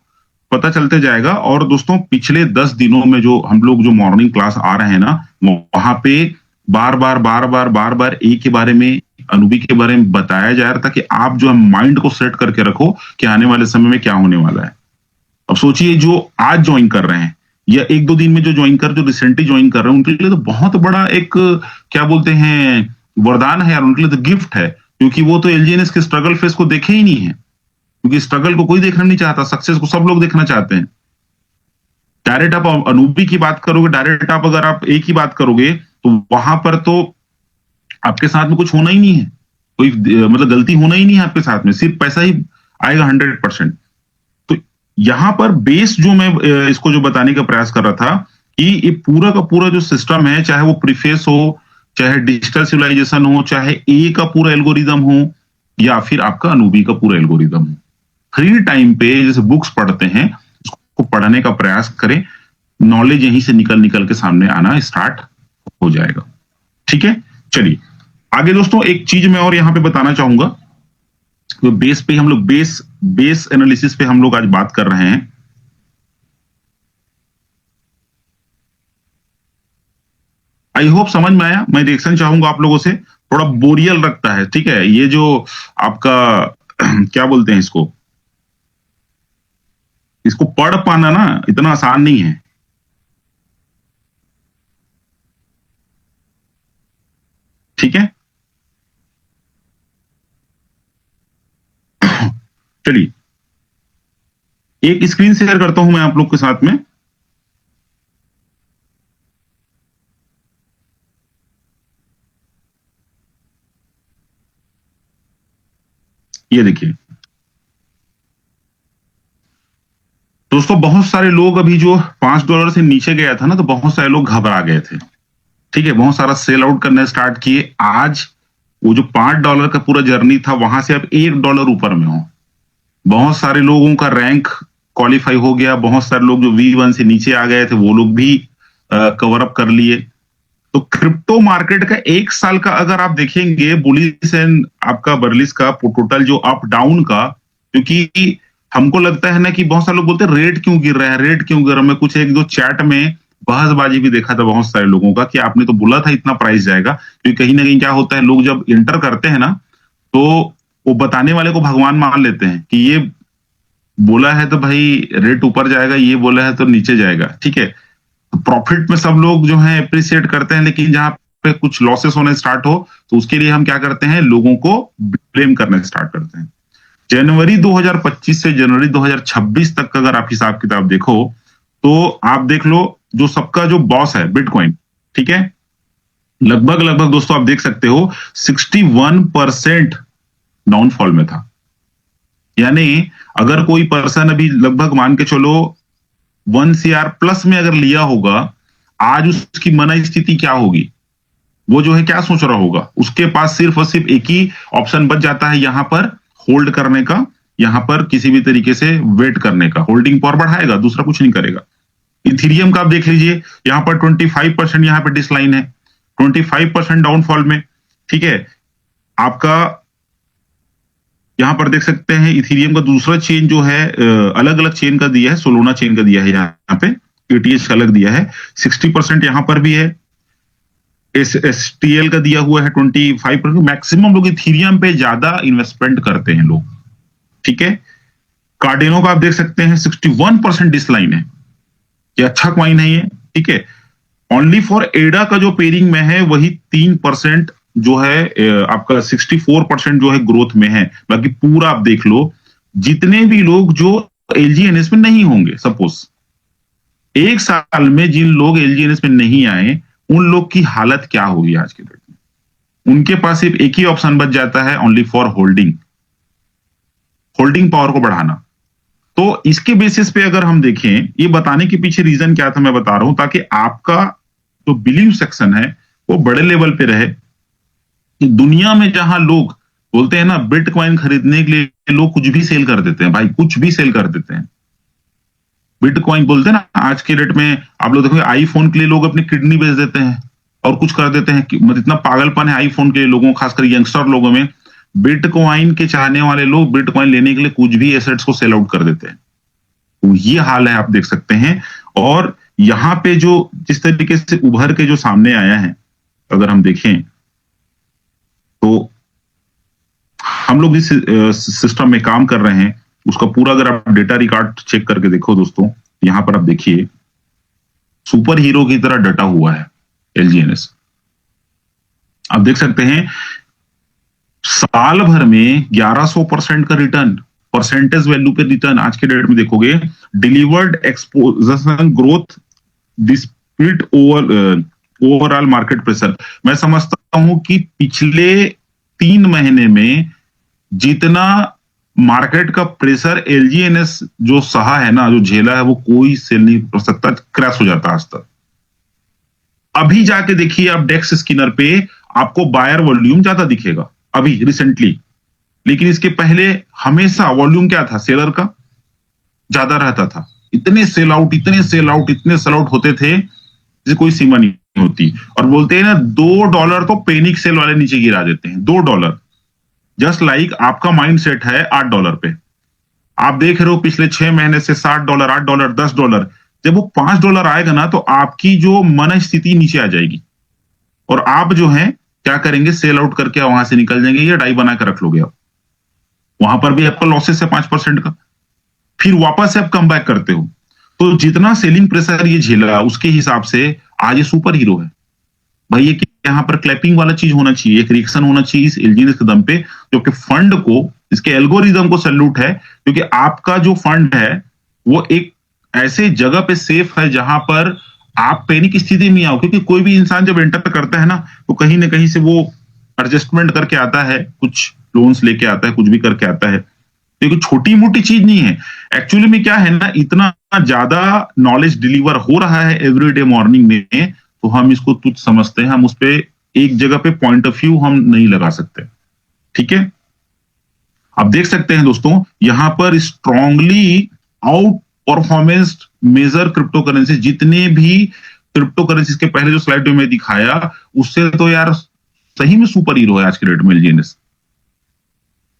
पता चलते जाएगा। और दोस्तों पिछले 10 दिनों में जो हम लोग जो मॉर्निंग क्लास आ रहे हैं ना, वहां पे बार बार ए के बारे में, अनूबी के बारे में बताया जा रहा था कि आप जो है माइंड को सेट करके रखो कि आने वाले समय में क्या होने वाला है। अब सोचिए जो आज ज्वाइन कर रहे हैं या 1-2 दिन में जो रिसेंटली ज्वाइन कर रहे हैं, उनके लिए तो बहुत बड़ा एक क्या बोलते हैं वरदान है यार, उनके लिए तो गिफ्ट है, क्योंकि वो तो एलजीएनएस के स्ट्रगल फेस को देखे ही नहीं है, क्योंकि स्ट्रगल को कोई देखना नहीं चाहता, सक्सेस को सब लोग देखना चाहते हैं। डायरेक्ट आप अनूबी की बात करोगे, डायरेक्ट आप अगर आप ए की बात करोगे तो वहां पर तो आपके साथ में कुछ होना ही नहीं है, कोई मतलब गलती होना ही नहीं है आपके साथ में, सिर्फ पैसा ही आएगा 100%। तो यहां पर बेस जो मैं इसको जो बताने का प्रयास कर रहा था कि ये पूरा का पूरा जो सिस्टम है, चाहे वो प्रीफेस हो, चाहे डिजिटल सिविलाइजेशन हो, चाहे ए का पूरा एल्गोरिदम हो, या फिर आपका अनूबी का पूरा एल्गोरिदम हो, फ्री टाइम पे जैसे बुक्स पढ़ते हैं उसको पढ़ने का प्रयास करें, नॉलेज यहीं से निकल निकल के सामने आना स्टार्ट हो जाएगा। ठीक है, चलिए आगे दोस्तों एक चीज मैं और यहां पे बताना चाहूंगा, तो बेस पे हम लोग बेस एनालिसिस पे हम लोग आज बात कर रहे हैं। आई होप समझ में आया। मैं रिएक्शन चाहूंगा आप लोगों से, थोड़ा बोरियल लगता है, ठीक है, ये जो आपका क्या बोलते हैं इसको पढ़ पाना ना इतना आसान नहीं है। ठीक है, चलिए एक स्क्रीन शेयर करता हूं मैं आप लोग के साथ में। ये देखिए दोस्तों, बहुत सारे लोग अभी जो $5 से नीचे गया था ना, तो बहुत सारे लोग घबरा गए थे। ठीक है, बहुत सारा सेल आउट करने स्टार्ट किए। आज वो जो $5 का पूरा जर्नी था वहां से अब $1 ऊपर में हो, बहुत सारे लोगों का रैंक क्वालिफाई हो गया, बहुत सारे लोग जो V1 से नीचे आ गए थे वो लोग भी कवर अप कर लिए। तो क्रिप्टो मार्केट का 1 साल का अगर आप देखेंगे बुलिश एंड आपका बर्लिश का टोटल जो अप डाउन का, क्योंकि हमको लगता है ना कि बहुत सारे लोग बोलते हैं रेट क्यों गिर रहा है, रेट क्यों गिर रहा है। मैं कुछ 1-2 चैट में बहसबाजी भी देखा था बहुत सारे लोगों का कि आपने तो बोला था इतना प्राइस जाएगा, क्योंकि कहीं ना कहीं क्या होता है, लोग जब इंटर करते हैं ना तो वो बताने वाले को भगवान मान लेते हैं कि ये बोला है तो भाई रेट ऊपर जाएगा, ये बोला है तो नीचे जाएगा। ठीक है, तो प्रॉफिट में सब लोग जो है अप्रिशिएट करते हैं, लेकिन जहां पे कुछ लॉसेस होने स्टार्ट हो तो उसके लिए हम क्या करते हैं, लोगों को ब्लेम करना स्टार्ट करते हैं। जनवरी 2025 से जनवरी 2026 तक का अगर आप हिसाब किताब देखो तो आप देख लो, जो सबका जो बॉस है बिटकॉइन, ठीक है, लगभग लगभग दोस्तों आप देख सकते हो 61% डाउनफॉल में था। यानी अगर कोई पर्सन अभी लगभग मान के चलो 1 CR प्लस में अगर लिया होगा, आज उसकी मन स्थिति क्या होगी? वो जो है क्या सोच रहा होगा? उसके पास सिर्फ और सिर्फ एक ही ऑप्शन बच जाता है यहां पर होल्ड करने का, यहां पर किसी भी तरीके से वेट करने का। होल्डिंग पावर बढ़ाएगा, दूसरा कुछ नहीं करेगा। इथीरियम का आप देख लीजिए, यहां पर 25% यहां पर डिसलाइन है, 25% डाउनफॉल में। ठीक है, आपका यहां पर देख सकते हैं इथीरियम का दूसरा चेन जो है अलग अलग चेन का दिया है, सोलोना चेन का दिया है, यहाँ पे एटीएच का अलग दिया है। 60% यहां पर भी है, एसटीएल का दिया हुआ है 25%। मैक्सिमम लोग इथीरियम पे ज्यादा इन्वेस्टमेंट करते हैं लोग। ठीक है, कार्डिनो का आप देख सकते हैं 61% डिसलाइन है, ये अच्छा क्वाइन है ये। ठीक है, ओनली फॉर एडा का जो पेयरिंग में है वही 3% जो है आपका 64% जो है ग्रोथ में है। बाकी पूरा आप देख लो, जितने भी लोग जो एलजीएनएस में नहीं होंगे, सपोज एक साल में जिन लोग एलजीएनएस में नहीं आए, उन लोग की हालत क्या होगी आज के डेट में? उनके पास सिर्फ एक ही ऑप्शन बच जाता है, only for holding, holding power को बढ़ाना। तो इसके बेसिस पे अगर हम देखें, ये बताने के पीछे रीजन क्या था मैं बता रहा हूं, ताकि आपका जो बिलीव सेक्शन है वो बड़े लेवल पे रहे। कि दुनिया में जहां लोग बोलते हैं ना बिटकॉइन खरीदने के लिए लोग कुछ भी सेल कर देते हैं, भाई कुछ भी सेल कर देते हैं। बिटकॉइन बोलते हैं ना, आज के डेट में आप लोग देखोगे आईफोन के लिए लोग अपनी किडनी बेच देते हैं और कुछ कर देते हैं कि मतलब इतना पागलपन है आईफोन के लोगों, खासकर यंगस्टर लोगों में। बिटकॉइन के चाहने वाले लोग बिटकॉइन लेने के लिए कुछ भी एसेट्स को सेल आउट कर देते हैं। तो ये हाल है, आप देख सकते हैं। और यहाँ पे जो जिस तरीके से उभर के जो सामने आया है, अगर हम देखें तो हम लोग जिस सिस्टम में काम कर रहे हैं उसका पूरा अगर आप डेटा रिकॉर्ड चेक करके देखो दोस्तों, यहां पर आप देखिए सुपर हीरो की तरह डटा हुआ है एलजीएनएस। आप देख सकते हैं साल भर में 1100% का रिटर्न, परसेंटेज वैल्यू पे रिटर्न आज के डेट में देखोगे। Delivered exposure growth dispute overall market pressure. मैं समझता हूं कि पिछले 3 महीने में जितना मार्केट का प्रेशर एलजीएनएस जो सहा है ना, जो झेला है, वो कोई सेल नहीं कर सकता, क्रैश हो जाता आज तक। अभी जाके देखिए आप डेक्स स्किनर पे आपको बायर वॉल्यूम ज्यादा दिखेगा अभी रिसेंटली, लेकिन इसके पहले हमेशा वॉल्यूम क्या था, सेलर का ज्यादा रहता था। इतने सेल आउट, इतने सेल आउट, इतने सेल आउट होते थे जिसे कोई सीमा नहीं होती। और बोलते हैं ना $2 तो पैनिक सेल वाले नीचे गिरा देते हैं, $2। जस्ट लाइक आपका माइंड सेट है $8 पे, आप देख रहे हो पिछले 6 महीने से $7, $8, $10। जब वो $5 आएगा ना तो आपकी जो मन स्थिति नीचे आ जाएगी और आप जो है क्या करेंगे, सेल आउट करके वहां से निकल जाएंगे या डाई बना कर रख लोगे आप। वहां पर भी आपका लॉसेस है 5% का, फिर वापस से आप कम बैक करते हो। तो जितना सेलिंग प्रेशर ये झेला उसके हिसाब से आज ये सुपर हीरो है भाई। ये यहाँ पर क्लैपिंग वाला चीज होना चाहिए, एक रिएक्शन होना चाहिए इस एलजीएनएस के दम पे, जो कि फंड को, इसके एल्गोरिदम को सैल्यूट है। क्योंकि आपका जो फंड है वो एक ऐसे जगह पे सेफ है जहां पर आप पैनिक स्थिति में आओ। क्योंकि कोई भी इंसान जब एंटर करता है ना तो कहीं ना कहीं से वो एडजस्टमेंट करके आता है, कुछ लोन्स लेके आता है, कुछ भी करके आता है। तो ये छोटी मोटी चीज नहीं है। एक्चुअली में क्या है ना, इतना ज्यादा नॉलेज डिलीवर हो रहा है एवरीडे मॉर्निंग में, तो हम इसको तुच्छ समझते हैं। हम उस पे एक जगह पे पॉइंट ऑफ व्यू हम नहीं लगा सकते। ठीक है, आप देख सकते हैं दोस्तों यहां पर strongly out performance major cryptocurrency, जितने भी क्रिप्टो करेंसीज के पहले जो स्लाइड में दिखाया उससे तो यार सही में सुपर हीरो है आज के डेट में एलजीएनएस।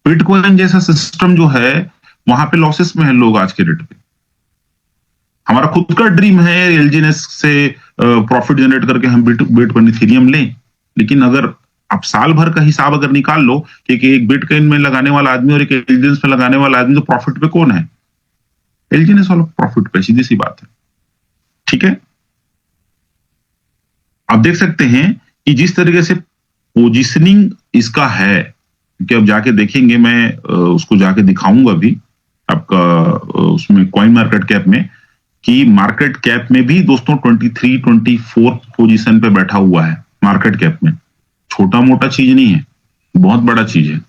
बिटकॉइन जैसा सिस्टम जो है वहां पे लॉसेस में है लोग आज के डेट पे। हमारा खुद का ड्रीम है एलजीएनएस से प्रॉफिट जनरेट करके हम बिटकॉइन इथेरियम लें, लेकिन अगर आप साल भर का हिसाब अगर निकाल लो कि एक बिटकॉइन में लगाने वाला आदमी और एक एलजीएनएस में लगाने वाला आदमी, तो प्रॉफिट पे कौन है? एलजीएनएस वाला प्रॉफिट पे, सीधी सी बात है। ठीक है, आप देख सकते हैं कि जिस तरीके से पोजिशनिंग इसका है, कि अब जाके देखेंगे, मैं उसको जाके दिखाऊंगा अभी आपका उसमें कॉइन मार्केट कैप में, कि मार्केट कैप में भी दोस्तों 23-24 पोजीशन पे बैठा हुआ है। मार्केट कैप में। छोटा मोटा चीज नहीं है, बहुत बड़ा चीज है।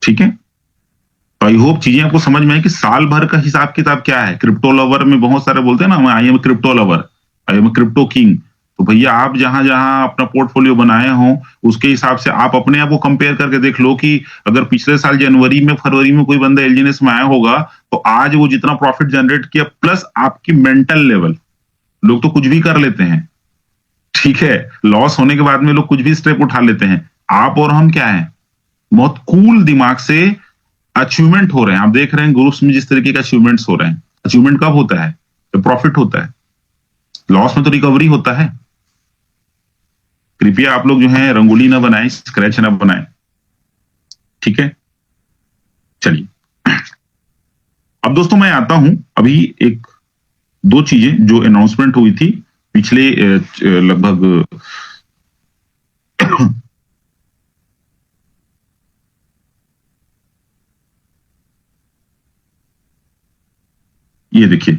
ठीक है, तो आई होप चीजें आपको समझ में आए कि साल भर का हिसाब किताब क्या है। क्रिप्टो लवर में बहुत सारे बोलते हैं ना, I am crypto lover, I am crypto king. तो भैया आप जहां जहां अपना पोर्टफोलियो बनाए हो उसके हिसाब से आप अपने आप को कंपेयर करके देख लो कि अगर पिछले साल जनवरी में फरवरी में कोई बंदा एलजीएनएस में आया होगा तो आज वो जितना प्रॉफिट जनरेट किया प्लस आपकी मेंटल लेवल, लोग तो कुछ भी कर लेते हैं। ठीक है, लॉस होने के बाद में लोग कुछ भी स्टेप उठा लेते हैं। आप और हम क्या है, बहुत कूल दिमाग से अचीवमेंट हो रहे हैं। आप देख रहे हैं ग्रुप्स में जिस तरीके के अचीवमेंट्स हो रहे हैं। अचीवमेंट कब होता है? जब प्रॉफिट होता है। लॉस में तो रिकवरी होता है। कृपया आप लोग जो है रंगोली ना बनाएं, स्क्रैच ना बनाएं। ठीक है, चलिए अब दोस्तों मैं आता हूं अभी एक दो चीजें जो अनाउंसमेंट हुई थी पिछले लगभग ये देखिए,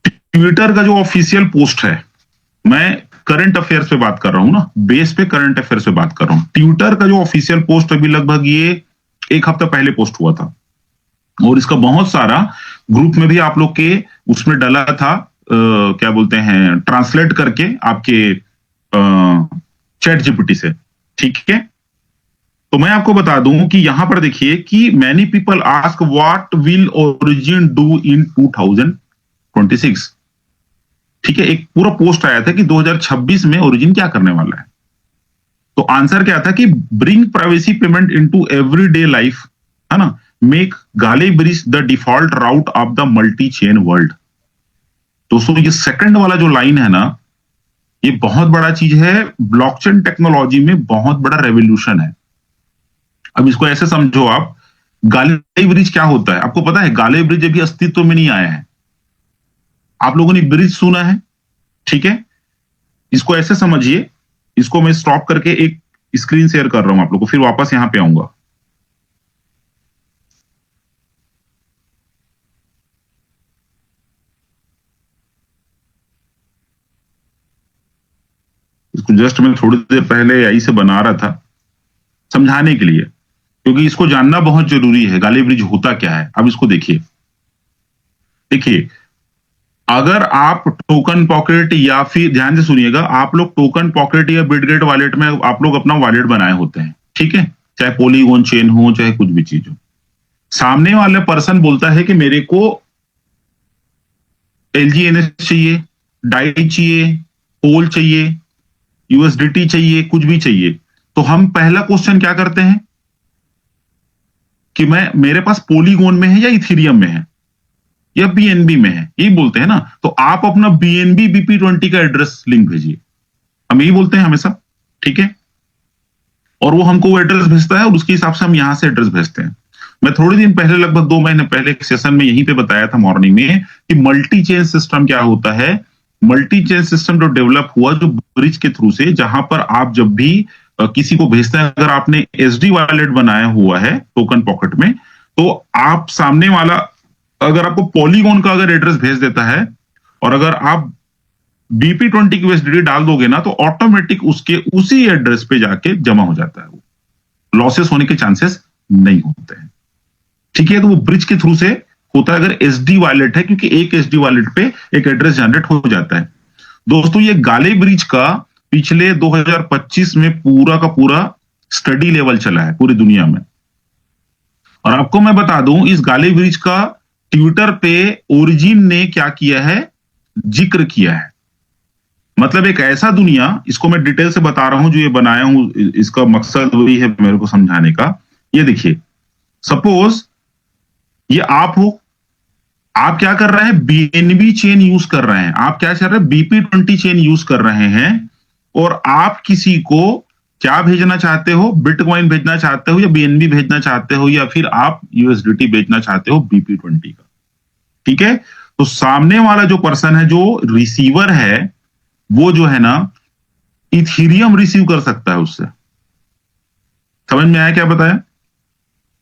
ट्विटर का जो ऑफिशियल पोस्ट है, मैं करंट अफेयर्स पे बात कर रहा हूं ना, बेस पे करंट अफेयर्स पे बात कर रहा हूं। ट्विटर का जो ऑफिशियल पोस्ट अभी लगभग ये एक हफ्ता पहले पोस्ट हुआ था और इसका बहुत सारा ग्रुप में भी आप लोग के उसमें डला था, क्या बोलते हैं, ट्रांसलेट करके आपके चैट जीपीटी से। ठीक है, तो मैं आपको बता दूं कि यहां पर देखिए कि many people ask what will origin do in 2026। ठीक है, एक पूरा पोस्ट आया था कि 2026 में ओरिजिन क्या करने वाला है। तो आंसर क्या था कि bring privacy payment into everyday life, है ना, मेक गाले bridge the default route of the multi chain world. दोस्तों ये सेकंड वाला जो लाइन है ना, ये बहुत बड़ा चीज है। ब्लॉकचेन टेक्नोलॉजी में बहुत बड़ा रेवोल्यूशन है। अब इसको ऐसे समझो आप, गाले ब्रिज क्या होता है आपको पता है? गाले ब्रिज अभी अस्तित्व में नहीं आया है। आप लोगों ने ब्रिज सुना है, ठीक है, इसको ऐसे समझिए। इसको मैं स्टॉप करके एक स्क्रीन शेयर कर रहा हूं आप लोगों को, फिर वापस यहां पे आऊंगा। इसको जस्ट मैं थोड़ी देर पहले आई से बना रहा था समझाने के लिए, क्योंकि इसको जानना बहुत जरूरी है। गाले ब्रिज होता क्या है, अब इसको देखिए। देखिए, अगर आप टोकन पॉकेट या फिर ध्यान से सुनिएगा, आप लोग टोकन पॉकेट या बिटगेट वॉलेट में आप लोग अपना वॉलेट बनाए होते हैं, ठीक है, चाहे पॉलीगॉन चेन हो चाहे कुछ भी चीज हो। सामने वाला पर्सन बोलता है कि मेरे को एलजीएनएस चाहिए, डाई चाहिए, पोल चाहिए, यूएसडीटी चाहिए, कुछ भी चाहिए। तो हम पहला क्वेश्चन क्या करते हैं कि मेरे पास पॉलीगॉन में है या इथेरियम में है या बीएनबी में है, यही बोलते हैं ना। तो आप अपना बीएनबी बीपी20 का एड्रेस लिंक भेजिए, हम यही बोलते हैं हमेशा, ठीक है। और वो हमको वो एड्रेस भेजता है और उसके हिसाब से हम यहां से एड्रेस भेजते हैं। मैं थोड़े दिन पहले, लगभग 2 महीने पहले एक सेशन में यहीं पे बताया था मॉर्निंग में कि मल्टी चेन सिस्टम क्या होता है। मल्टी चेन सिस्टम जो डेवलप हुआ जो ब्रिज के थ्रू से, जहां पर आप जब भी किसी को भेजते हैं, अगर आपने एसडी वॉलेट बनाया हुआ है टोकन पॉकेट में, तो आप सामने वाला अगर आपको पॉलीगॉन का अगर एड्रेस भेज देता है और अगर आप बीपी20 की यूएसडीटी डाल दोगे ना, तो ऑटोमेटिक उसके उसी एड्रेस पे जाके जमा हो जाता है। वो लॉसेस होने के चांसेस नहीं होते हैं, ठीक है। तो वो ब्रिज के थ्रू से होता है अगर एसडी वॉलेट है, क्योंकि एक एसडी वॉलेट पे एक एड्रेस जनरेट हो जाता है। दोस्तों ये गाले ब्रिज का पिछले 2025 में पूरा का पूरा स्टडी लेवल चला है पूरी दुनिया में। और आपको मैं बता दूं, इस गाले ब्रिज का ट्विटर पे ओरिजिन ने क्या किया है, जिक्र किया है। मतलब एक ऐसा दुनिया, इसको मैं डिटेल से बता रहा हूं जो ये बनाया हूं, इसका मकसद वही है मेरे को समझाने का। ये देखिए, सपोज ये आप हो, आप क्या कर रहे हैं, बीएनबी चेन यूज कर रहे हैं, आप क्या कर रहे हैं, बीपी20 चेन यूज कर रहे हैं, और आप किसी को क्या भेजना चाहते हो, बिटकॉइन भेजना चाहते हो या बीएनबी भेजना चाहते हो या फिर आप यूएसडीटी भेजना चाहते हो बीपी20 का, ठीक है। तो सामने वाला जो पर्सन है, जो रिसीवर है, वो जो है ना इथेरियम रिसीव कर सकता है उससे। समझ में आया क्या बताया?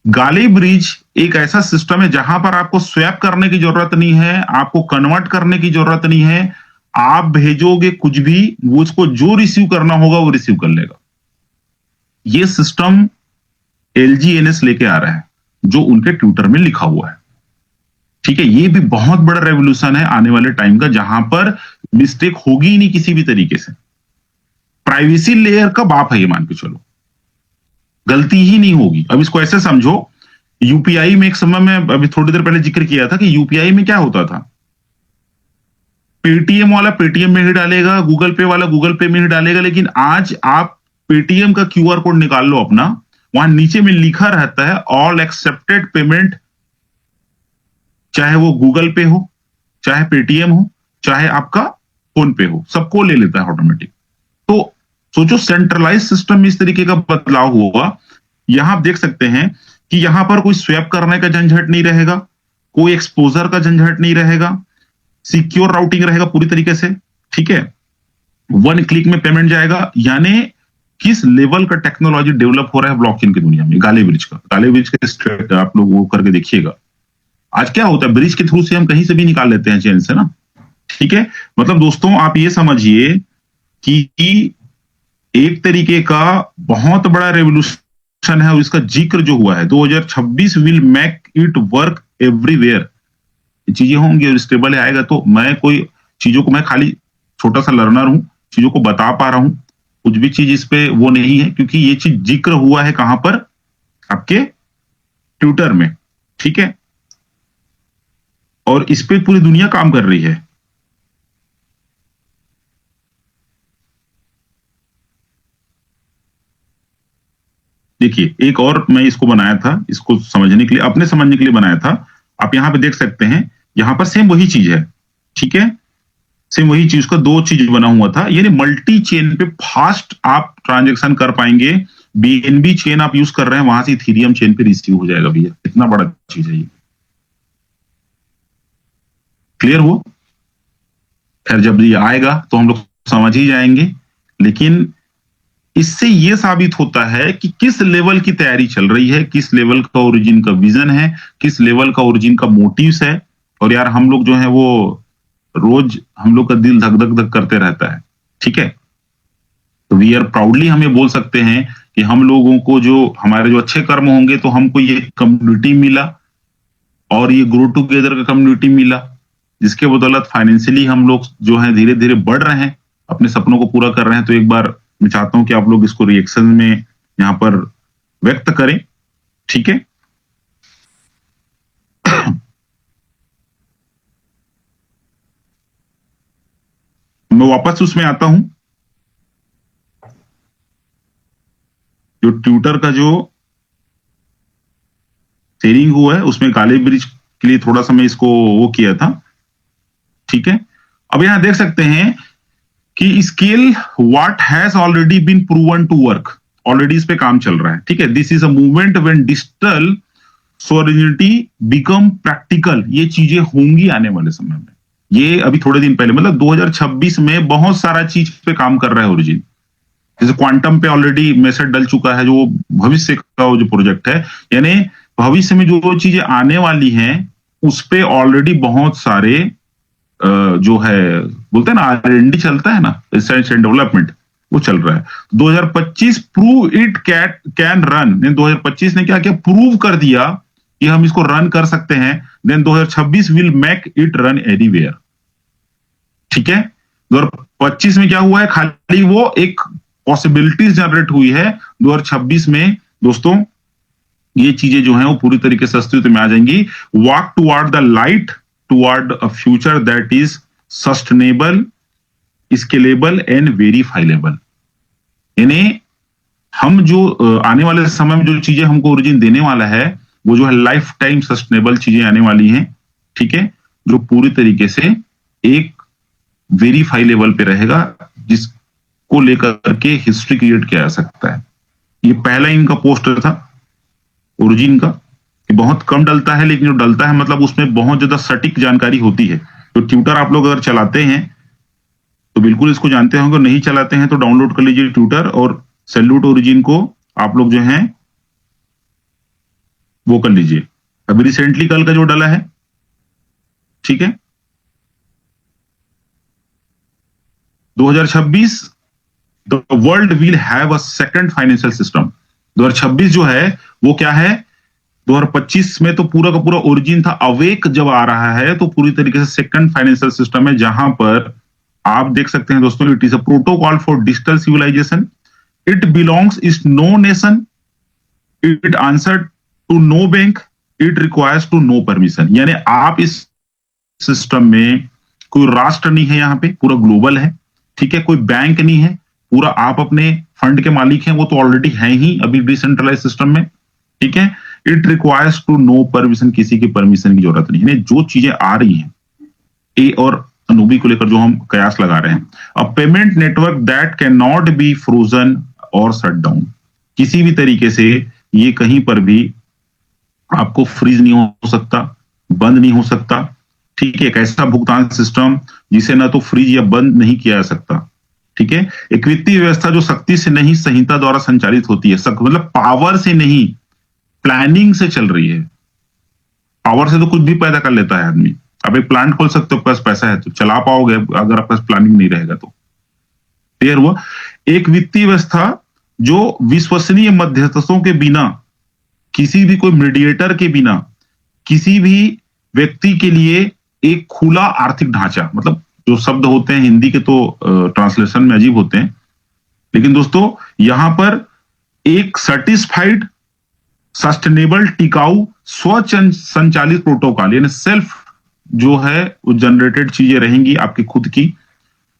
गाले ब्रिज एक ऐसा सिस्टम है जहां पर आपको स्वैप करने की जरूरत नहीं है, आपको कन्वर्ट करने की जरूरत नहीं है। आप भेजोगे कुछ भी, वो उसको जो रिसीव करना होगा वो रिसीव कर लेगा। ये सिस्टम LGNS लेके आ रहा है, जो उनके ट्विटर में लिखा हुआ है। ठीक है, ये भी बहुत बड़ा रेवोल्यूशन है आने वाले टाइम का, जहां पर मिस्टेक होगी ही नहीं किसी भी तरीके से। प्राइवेसी लेयर का बाप है ये, मान के चलो, गलती ही नहीं होगी। अब इसको ऐसे समझो, यूपीआई में एक समय में, अभी थोड़ी देर पहले जिक्र किया था कि यूपीआई में क्या होता था, पेटीएम वाला पेटीएम में ही डालेगा, गूगल पे वाला गूगल पे में ही डालेगा, लेकिन आज आप पेटीएम का क्यूआर कोड निकाल लो अपना, वहां नीचे में लिखा रहता है ऑल एक्सेप्टेड पेमेंट, चाहे वो गूगल पे हो, चाहे पेटीएम हो, चाहे आपका फोन पे हो, सबको ले लेता है ऑटोमेटिक। तो सोचो, सेंट्रलाइज सिस्टम में इस तरीके का बदलाव हुआ। यहां आप देख सकते हैं कि यहां पर कोई स्वैप करने का झंझट नहीं रहेगा, कोई एक्सपोजर का झंझट नहीं रहेगा, सिक्योर राउटिंग रहेगा पूरी तरीके से। ठीक है, वन क्लिक में पेमेंट जाएगा। यानी किस लेवल का टेक्नोलॉजी डेवलप हो रहा है ब्लॉकचेन की दुनिया में। गाले ब्रिज का, गाले ब्रिज का आप लोग वो करके देखिएगा। आज क्या होता है, ब्रिज के थ्रू से हम कहीं से भी निकाल लेते हैं चेन से ना। ठीक है, मतलब दोस्तों आप ये समझिए कि एक तरीके का बहुत बड़ा रेवोल्यूशन है, और इसका जिक्र जो हुआ है 2026 will make it work everywhere. चीजें होंगी और स्टेबल आएगा। तो मैं कोई चीजों को, मैं खाली छोटा सा लर्नर हूं, चीजों को बता पा रहा हूं, कुछ भी चीज इस पे वो नहीं है, क्योंकि ये चीज जिक्र हुआ है कहां पर, आपके ट्विटर में। ठीक है, और इस पे पूरी दुनिया काम कर रही है। देखिए, एक और मैं इसको बनाया था, इसको समझने के लिए, अपने समझने के लिए बनाया था। आप यहां पे देख सकते हैं, यहां पर सेम वही चीज है। ठीक है, सेम वही चीज का दो चीज बना हुआ था, यानी मल्टी चेन पे फास्ट आप ट्रांजेक्शन कर पाएंगे। BNB चेन आप यूज कर रहे हैं, वहां से इथीरियम चेन पे रिसीव हो जाएगा भैया। इतना बड़ा चीज है ये। क्लियर हुआ? खैर, जब ये आएगा तो हम लोग समझ ही जाएंगे। लेकिन इससे ये साबित होता है कि किस लेवल की तैयारी चल रही है, किस लेवल का ओरिजिन का विजन है, किस लेवल का ओरिजिन का मोटिव्स है। और यार, हम लोग जो है वो रोज हम लोग का दिल धक धक धक करते रहता है। ठीक है, तो वी आर प्राउडली हम ये बोल सकते हैं कि हम लोगों को जो हमारे जो अच्छे कर्म होंगे, तो हमको ये कम्युनिटी मिला, और ये ग्रो टुगेदर का कम्युनिटी मिला, जिसके बदौलत फाइनेंशियली हम लोग जो है धीरे धीरे बढ़ रहे हैं, अपने सपनों को पूरा कर रहे हैं। तो एक बार मैं चाहता हूं कि आप लोग इसको रिएक्शन में यहां पर व्यक्त करें। ठीक है, मैं वापस उसमें आता हूं, जो ट्विटर का जो शेयरिंग हुआ है उसमें काले ब्रिज के लिए थोड़ा सा मैं इसको वो किया था। ठीक है, अब यहां देख सकते हैं कि scale what has already been proven to work, already इस पे काम चल रहा है। ठीक है, this is a movement when digital sovereignty become practical. ये चीजें होंगी आने वाले समय में। ये अभी थोड़े दिन पहले, मतलब 2026 में बहुत सारा चीज पे काम कर रहा है ओरिजिन। जैसे क्वांटम पे ऑलरेडी मैसेज डल चुका है, जो भविष्य का वो जो प्रोजेक्ट है, यानी भविष्य में जो चीजें आने वाली हैं उस पे ऑलरेडी बहुत सारे जो है बोलते हैं ना, R&D चलता है ना, रिसर्च एंड डेवलपमेंट, वो चल रहा है। 2025 प्रूव इट कैन रन। 2025 ने क्या किया, प्रूव कर दिया कि हम इसको रन कर सकते हैं। Then 2026 will make it run anywhere. ठीक है, 2025 में क्या हुआ है, खाली वो एक पॉसिबिलिटीज जनरेट हुई है। 2026 में दोस्तों ये चीजें जो हैं वो पूरी तरीके से अस्तित्व में आ जाएंगी। Walk toward the light, toward a future that is sustainable, scalable and verifiable. यानी हम जो आने वाले समय में जो चीजें हमको ओरिजिन देने वाला है, वो जो है लाइफ टाइम सस्टेनेबल चीजें आने वाली हैं। ठीक है, जो पूरी तरीके से एक वेरीफाई लेवल पे रहेगा, जिसको लेकर के हिस्ट्री क्रिएट किया जा सकता है। ये पहला इनका पोस्ट था ओरिजिन का, कि बहुत कम डलता है, लेकिन जो डलता है मतलब उसमें बहुत ज्यादा सटीक जानकारी होती है। तो ट्विटर आप लोग अगर चलाते हैं तो बिल्कुल इसको जानते होंगे, नहीं चलाते हैं तो डाउनलोड कर लीजिए ट्विटर, और सैल्यूट ओरिजिन को आप लोग जो है वो कर लीजिए। अभी रिसेंटली कल का जो डला है, ठीक है, 2026 the world will have a second financial system. 2026 जो है वो क्या है, 2025 में तो पूरा का पूरा ओरिजिन था, अवेक जब आ रहा है तो पूरी तरीके से सेकंड फाइनेंशियल सिस्टम है, जहां पर आप देख सकते हैं दोस्तों, it is a protocol for digital civilization, it belongs is no nation, it answer to no bank, it requires to no permission. यानी आप इस सिस्टम में कोई राष्ट्र नहीं है, यहाँ पे पूरा ग्लोबल है, ठीक है, कोई बैंक नहीं है, पूरा आप अपने फंड के मालिक हैं, वो तो ऑलरेडी है ही अभी डिसेंट्रलाइज सिस्टम में, ठीक है। It requires to no permission, किसी की परमिशन की जरूरत नहीं है। जो चीजें आ रही हैं ए और अनूबी को लेकर जो हम कयास लगा रहे हैं, अ payment network that can not be frozen और शट डाउन, किसी भी तरीके से ये कहीं पर भी आपको फ्रीज नहीं हो सकता, बंद नहीं हो सकता, ठीक है। एक ऐसा भुगतान सिस्टम जिसे ना तो फ्रीज या बंद नहीं किया जा सकता, ठीक है। एक वित्तीय व्यवस्था जो शक्ति से नहीं संहिता द्वारा संचालित होती है, मतलब पावर से नहीं, प्लानिंग से चल रही है। पावर से तो कुछ भी पैदा कर लेता है आदमी, आप एक प्लांट खोल सकते हो, पास पैसा है तो चला पाओगे, अगर आपके पास प्लानिंग नहीं रहेगा तो। क्लियर हुआ। एक वित्तीय व्यवस्था जो विश्वसनीय मध्यस्थों के बिना, किसी भी कोई मीडिएटर के बिना, किसी भी व्यक्ति के लिए एक खुला आर्थिक ढांचा, मतलब जो शब्द होते हैं हिंदी के तो ट्रांसलेशन में अजीब होते हैं, लेकिन दोस्तों यहां पर एक सर्टिस्फाइड सस्टेनेबल टिकाऊ स्वसंचालित प्रोटोकॉल, यानी सेल्फ जो है वो जनरेटेड चीजें रहेंगी आपकी खुद की।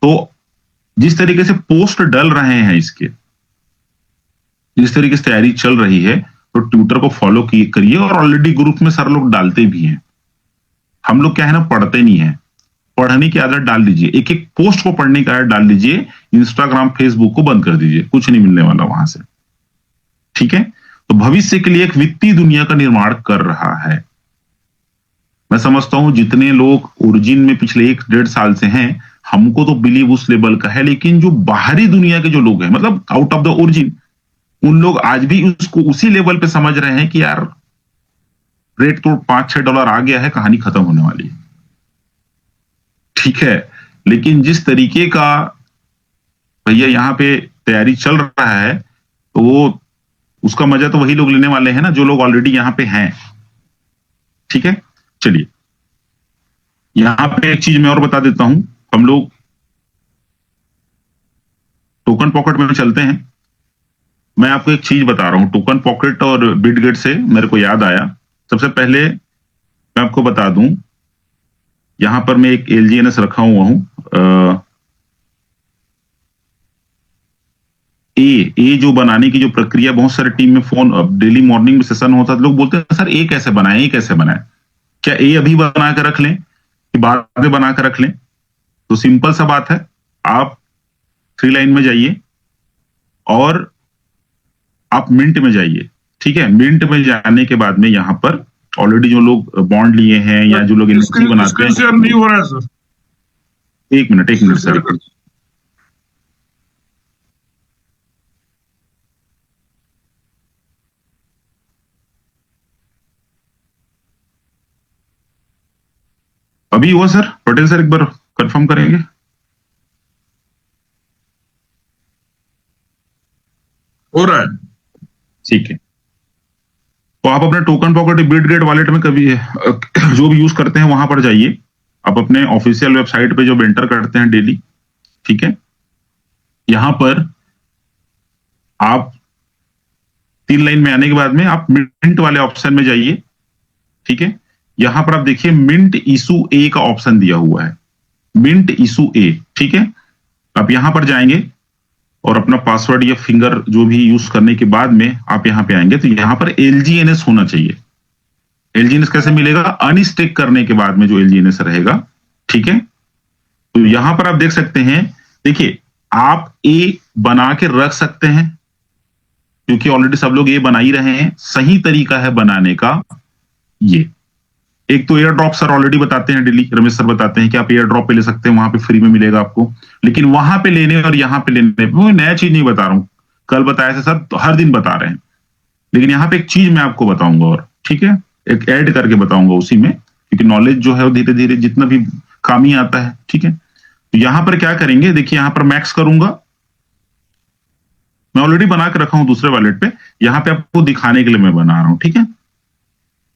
तो जिस तरीके से पोस्ट डल रहे हैं इसके, जिस तरीके से तैयारी चल रही है, तो ट्विटर को फॉलो करिए, और ऑलरेडी ग्रुप में सारे लोग डालते भी हैं। हम लोग क्या है ना, पढ़ते नहीं है, पढ़ने की आदत डाल दीजिए, एक एक पोस्ट को पढ़ने की आदत डाल दीजिए, इंस्टाग्राम फेसबुक को बंद कर दीजिए, कुछ नहीं मिलने वाला वहां से, ठीक है। तो भविष्य के लिए एक वित्तीय दुनिया का निर्माण कर रहा है। मैं समझता हूं जितने लोग ओरिजिन में पिछले 1-1.5 साल से हैं, हमको तो बिलीव उस लेवल का है, लेकिन जो बाहरी दुनिया के जो लोग हैं, मतलब आउट ऑफ द ओरिजिन, उन लोग आज भी उसको उसी लेवल पे समझ रहे हैं कि यार रेट तो $5-6 आ गया है, कहानी खत्म होने वाली है, ठीक है। लेकिन जिस तरीके का भैया यहाँ पे तैयारी चल रहा है, तो वो उसका मजा तो वही लोग लेने वाले हैं ना जो लोग ऑलरेडी यहाँ पे हैं, ठीक है। चलिए यहां पे एक चीज मैं और बता देता हूं, हम लोग टोकन पॉकेट में चलते हैं। मैं आपको एक चीज बता रहा हूं, टोकन पॉकेट और बिटगेट से मेरे को याद आया। सबसे पहले मैं आपको बता दूं, यहां पर मैं एक LGNS रखा हुआ हूं, ए जो बनाने की जो प्रक्रिया, बहुत सारे टीम में फोन, डेली मॉर्निंग में सेशन होता है, लोग बोलते हैं सर ए कैसे बनाए, ए कैसे बनाए, क्या ए अभी बना के रख लें कि बाद में बना के रख लें? तो सिंपल सा बात है, आप 3 लाइन में जाइए और आप मिंट में जाइए, ठीक है। मिंट में जाने के बाद में यहाँ पर ऑलरेडी जो लोग बॉन्ड लिए हैं या जो लोग इन्वेस्टमेंट बनाते हैं, शेयर नहीं हो रहा है सर। एक मिनट सर, अभी हुआ सर? पटेल सर एक बार कंफर्म करेंगे? हो रहा है, ठीक है। तो आप अपने टोकन पॉकेट बिटगेट वॉलेट में कभी जो भी यूज करते हैं वहां पर जाइए, आप अपने ऑफिशियल वेबसाइट पे जो एंटर करते हैं डेली, ठीक है। यहां पर आप 3 लाइन में आने के बाद में आप मिंट वाले ऑप्शन में जाइए, ठीक है। यहां पर आप देखिए मिंट इशू ए का ऑप्शन दिया हुआ है, मिंट इशू ए, ठीक है। आप यहां पर जाएंगे और अपना पासवर्ड या फिंगर जो भी यूज करने के बाद में आप यहां पे आएंगे, तो यहां पर LGNS होना चाहिए। LGNS कैसे मिलेगा? अनस्टेक करने के बाद में जो LGNS रहेगा, ठीक है। तो यहां पर आप देख सकते हैं, देखिए आप ए बना के रख सकते हैं, क्योंकि ऑलरेडी सब लोग ये बना ही रहे हैं। सही तरीका है बनाने का ये, एक तो एयर ड्रॉप सर ऑलरेडी बताते हैं, डेली रमेश सर बताते हैं कि आप एयर ड्रॉप पे ले सकते हैं, वहां पे फ्री में मिलेगा आपको। लेकिन वहां पे लेने और यहाँ पे लेने, वो नया चीज नहीं बता रहा हूं, कल बताया था सर, तो हर दिन बता रहे हैं। लेकिन यहाँ पे एक चीज मैं आपको बताऊंगा और, ठीक है, एक ऐड करके बताऊंगा उसी में, क्योंकि नॉलेज जो है वो धीरे धीरे जितना भी काम ही आता है, ठीक है। तो यहां पर क्या करेंगे, देखिए यहां पर मैक्स करूंगा, मैं ऑलरेडी बना के रखा हूं दूसरे वॉलेट पे, यहां पे आपको दिखाने के लिए मैं बना रहा हूं, ठीक है।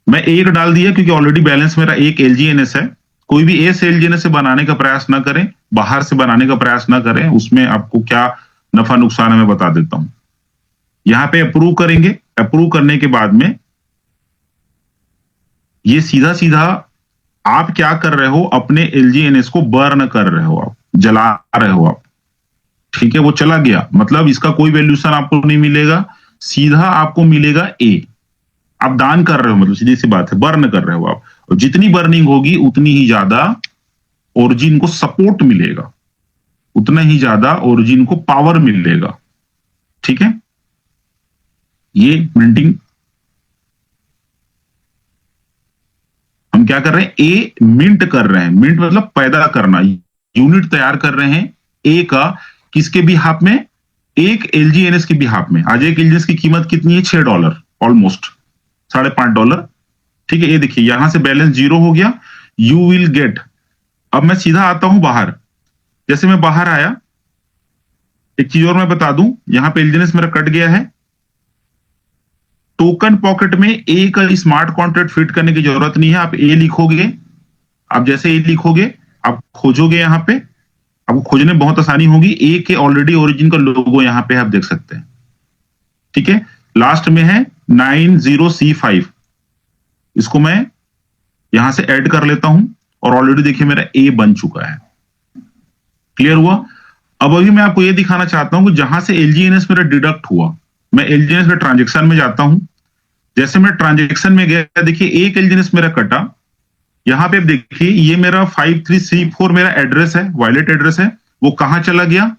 मैं एक डाल दिया क्योंकि ऑलरेडी बैलेंस मेरा एक एलजीएनएस है। कोई भी एस एलजीएनएस से बनाने का प्रयास ना करें, बाहर से बनाने का प्रयास ना करें, उसमें आपको क्या नफा नुकसान है मैं बता देता हूं। यहां पे अप्रूव करेंगे, अप्रूव करने के बाद में ये सीधा सीधा आप क्या कर रहे हो, अपने एलजीएनएस को बर्न कर रहे हो, आप जला रहे हो आप, ठीक है। वो चला गया, मतलब इसका कोई वैल्यूशन आपको नहीं मिलेगा, सीधा आपको मिलेगा ए। आप दान कर रहे हो, मतलब सीधी सी बात है, बर्न कर रहे हो आप, और जितनी बर्निंग होगी उतनी ही ज्यादा ओरिजिन को सपोर्ट मिलेगा, उतना ही ज्यादा ओरिजिन को पावर मिलेगा, ठीक है। ये मिंटिंग हम क्या कर रहे हैं, ए मिंट कर रहे हैं, मिंट मतलब पैदा करना, यूनिट तैयार कर रहे हैं ए का, किसके बिहाफ में, एक एलजीएनएस के बिहाफ में। आज एक एलजीएनएस की कीमत कितनी है, $6, ऑलमोस्ट $5.5, ठीक है। ये देखिए यहां से बैलेंस 0 हो गया, यू विल गेट। अब मैं सीधा आता हूं बाहर, जैसे मैं बाहर आया, एक चीज और मैं बता दूं, यहां पे एलजीएनएस मेरा कट गया है, टोकन पॉकेट में ए का स्मार्ट कॉन्ट्रैक्ट फिट करने की जरूरत नहीं है। आप ए लिखोगे, आप जैसे ए लिखोगे आप खोजोगे, यहां पे आपको खोजने में बहुत आसानी होगी। ए के ऑलरेडी ओरिजिन का लोगो यहां पे आप देख सकते हैं, ठीक है। लास्ट में है 90C5, इसको मैं यहां से ऐड कर लेता हूं, और ऑलरेडी देखिए मेरा ए बन चुका है। क्लियर हुआ। अब अभी मैं आपको ये दिखाना चाहता हूं कि जहां से एलजीएनएस मेरा डिडक्ट हुआ, मैं एलजीएनएस के ट्रांजेक्शन में जाता हूं। जैसे मैं ट्रांजेक्शन में गया, देखिए एक एलजीएनएस मेरा कटा, यहां पे देखिए ये मेरा 5334 मेरा एड्रेस है, वॉलेट एड्रेस है, वो कहां चला गया,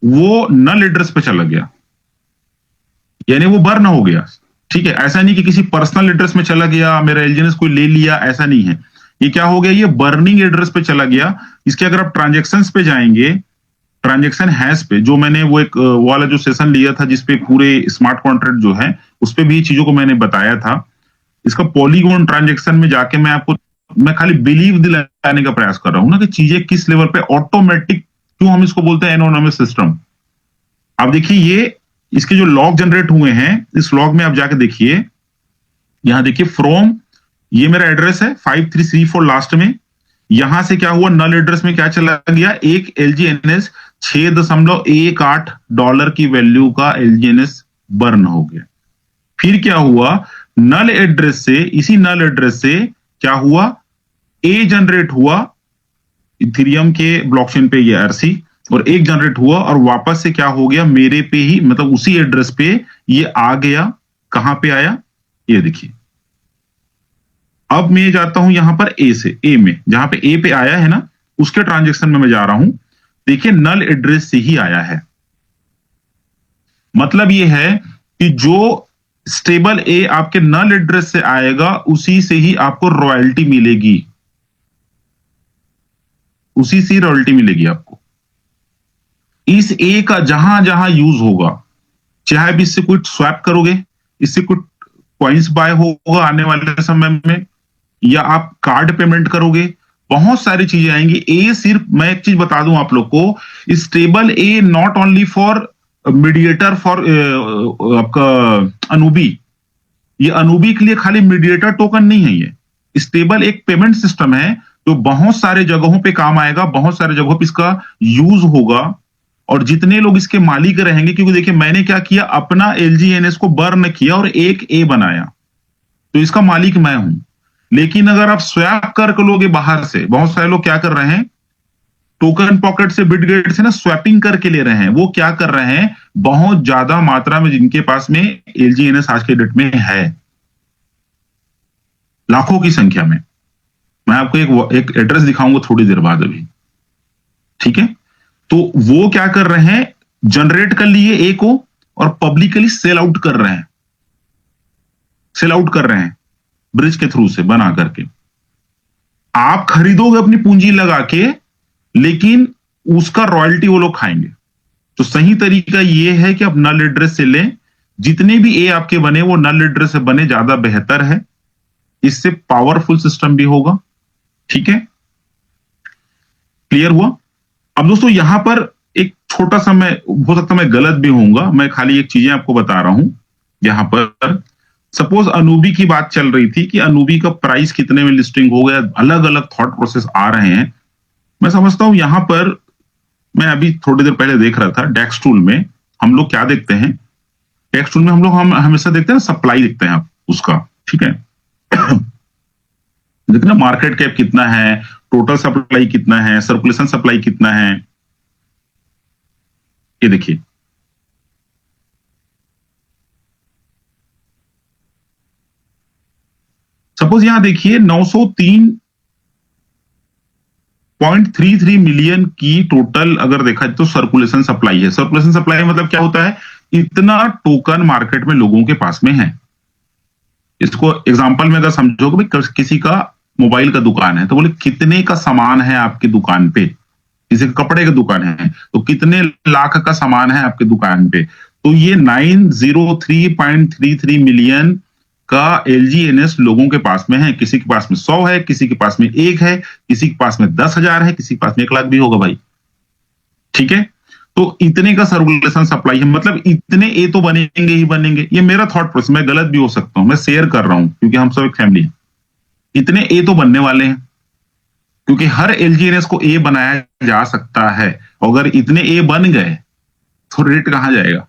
वो नल एड्रेस पे चला गया, यानी वो बर्न हो गया, ठीक है। ऐसा नहीं कि किसी पर्सनल एड्रेस में चला गया, मेरा एलजीएनएस कोई ले लिया, ऐसा नहीं है। ये क्या हो गया, ये बर्निंग एड्रेस पे चला गया। इसके अगर आप ट्रांजेक्शंस पे जाएंगे, ट्रांजेक्शन हैश पे, जो मैंने वो एक वाला जो सेशन लिया था जिसपे पूरे स्मार्ट कॉन्ट्रैक्ट जो है उस पे भी चीजों को मैंने बताया था, इसका पॉलीगॉन ट्रांजेक्शन में जाके मैं खाली बिलीव दिलाने का प्रयास कर रहा हूं ना कि चीजें किस लेवल पे ऑटोमेटिक, क्यों हम इसको बोलते हैं एनोनिमस सिस्टम। आप देखिए ये इसके जो लॉग जनरेट हुए हैं, इस लॉग में आप जाके देखिए, यहां देखिए फ्रॉम, ये मेरा एड्रेस है 5334 लास्ट में, यहां से क्या हुआ, नल एड्रेस में क्या चला गया, एक एलजीएनएस $6.18 की वैल्यू का एलजीएनएस बर्न हो गया। फिर क्या हुआ, नल एड्रेस से, इसी नल एड्रेस से क्या हुआ, ए जनरेट हुआ इथेरियम के ब्लॉकचेन पे, ये आरसी, और एक जनरेट हुआ और वापस से क्या हो गया, मेरे पे ही, मतलब उसी एड्रेस पे ये आ गया। कहां पे आया, ये देखिए। अब मैं जाता हूं यहां पर ए से, ए में, जहां पे ए पे आया है ना, उसके ट्रांजेक्शन में मैं जा रहा हूं। देखिए नल एड्रेस से ही आया है, मतलब ये है कि जो स्टेबल ए आपके नल एड्रेस से आएगा, उसी से ही आपको रॉयल्टी मिलेगी, उसी से रॉयल्टी मिलेगी आपको। इस ए का जहां जहां यूज होगा, चाहे भी इससे कोई स्वैप करोगे, इससे कोई कॉइन्स बाय होगा आने वाले समय में, या आप कार्ड पेमेंट करोगे, बहुत सारी चीजें आएंगी। ए सिर्फ, मैं एक चीज बता दूं आप लोग को, stable A not only for mediator, for आपका अनूबी, ये अनूबी के लिए खाली मीडिएटर टोकन नहीं है, ये स्टेबल एक पेमेंट सिस्टम है जो बहुत सारे जगहों पे काम आएगा, बहुत सारे जगहों पे इसका यूज होगा, और जितने लोग इसके मालिक रहेंगे, क्योंकि देखिए मैंने क्या किया, अपना एलजीएनएस को बर्न किया और एक ए बनाया, तो इसका मालिक मैं हूं। लेकिन अगर आप स्वैप कर लोगे बाहर से, बहुत सारे लोग क्या कर रहे हैं, टोकन पॉकेट से, बिटगेट से ना स्वैपिंग करके ले रहे हैं। वो क्या कर रहे हैं, बहुत ज्यादा मात्रा में जिनके पास में एलजीएनएस आज के डेट में है, लाखों की संख्या में। मैं आपको एक एड्रेस दिखाऊंगा थोड़ी देर बाद अभी, ठीक है। तो वो क्या कर रहे हैं, जनरेट कर लिए ए को और पब्लिकली सेल आउट कर रहे हैं, सेल आउट कर रहे हैं ब्रिज के थ्रू से बना करके। आप खरीदोगे अपनी पूंजी लगा के, लेकिन उसका रॉयल्टी वो लोग खाएंगे। तो सही तरीका ये है कि आप नल एड्रेस से लें, जितने भी ए आपके बने वो नल एड्रेस से बने, ज्यादा बेहतर है, इससे पावरफुल सिस्टम भी होगा, ठीक है। क्लियर हुआ। अब दोस्तों यहां पर एक छोटा सा, मैं हो सकता मैं गलत भी होऊंगा, मैं खाली एक चीजें आपको बता रहा हूं। यहां पर सपोज अनूबी की बात चल रही थी कि अनूबी का प्राइस कितने में लिस्टिंग हो गया, अलग अलग थॉट प्रोसेस आ रहे हैं। मैं समझता हूं यहां पर, मैं अभी थोड़ी देर पहले देख रहा था डेक्स टूल में, हम लोग क्या देखते हैं, डेक्स टूल में हम हमेशा देखते हैं सप्लाई देखते हैं आप उसका, ठीक है। देखते ना मार्केट कैप कितना है, टोटल सप्लाई कितना है, सर्कुलेशन सप्लाई कितना है, ये देखिए। सपोज यहां देखिए 903.33 मिलियन की टोटल अगर देखा तो सर्कुलेशन सप्लाई है। सर्कुलेशन सप्लाई मतलब क्या होता है, इतना टोकन मार्केट में लोगों के पास में है। इसको एग्जांपल में अगर समझोगे, किसी का मोबाइल का दुकान है तो बोले कितने का सामान है आपकी दुकान पे, किसी का कपड़े का दुकान है तो कितने लाख का सामान है आपकी दुकान पे। तो ये 903.33 मिलियन का एलजीएनएस लोगों के पास में है। किसी के पास में 100 है, किसी के पास में 1 है, किसी के पास में 10,000 है, किसी के पास में 1 लाख भी होगा भाई, ठीक है। तो इतने का सर्कुलेशन सप्लाई है, मतलब इतने ए तो बनेंगे ही बनेंगे। ये मेरा थॉट प्रोसेस, मैं गलत भी हो सकता हूं, मैं शेयर कर रहा हूं क्योंकि हम सब एक फैमिली है। इतने ए तो बनने वाले हैं क्योंकि हर एलजीएनएस को ए बनाया जा सकता है। अगर इतने ए बन गए तो रेट कहां जाएगा।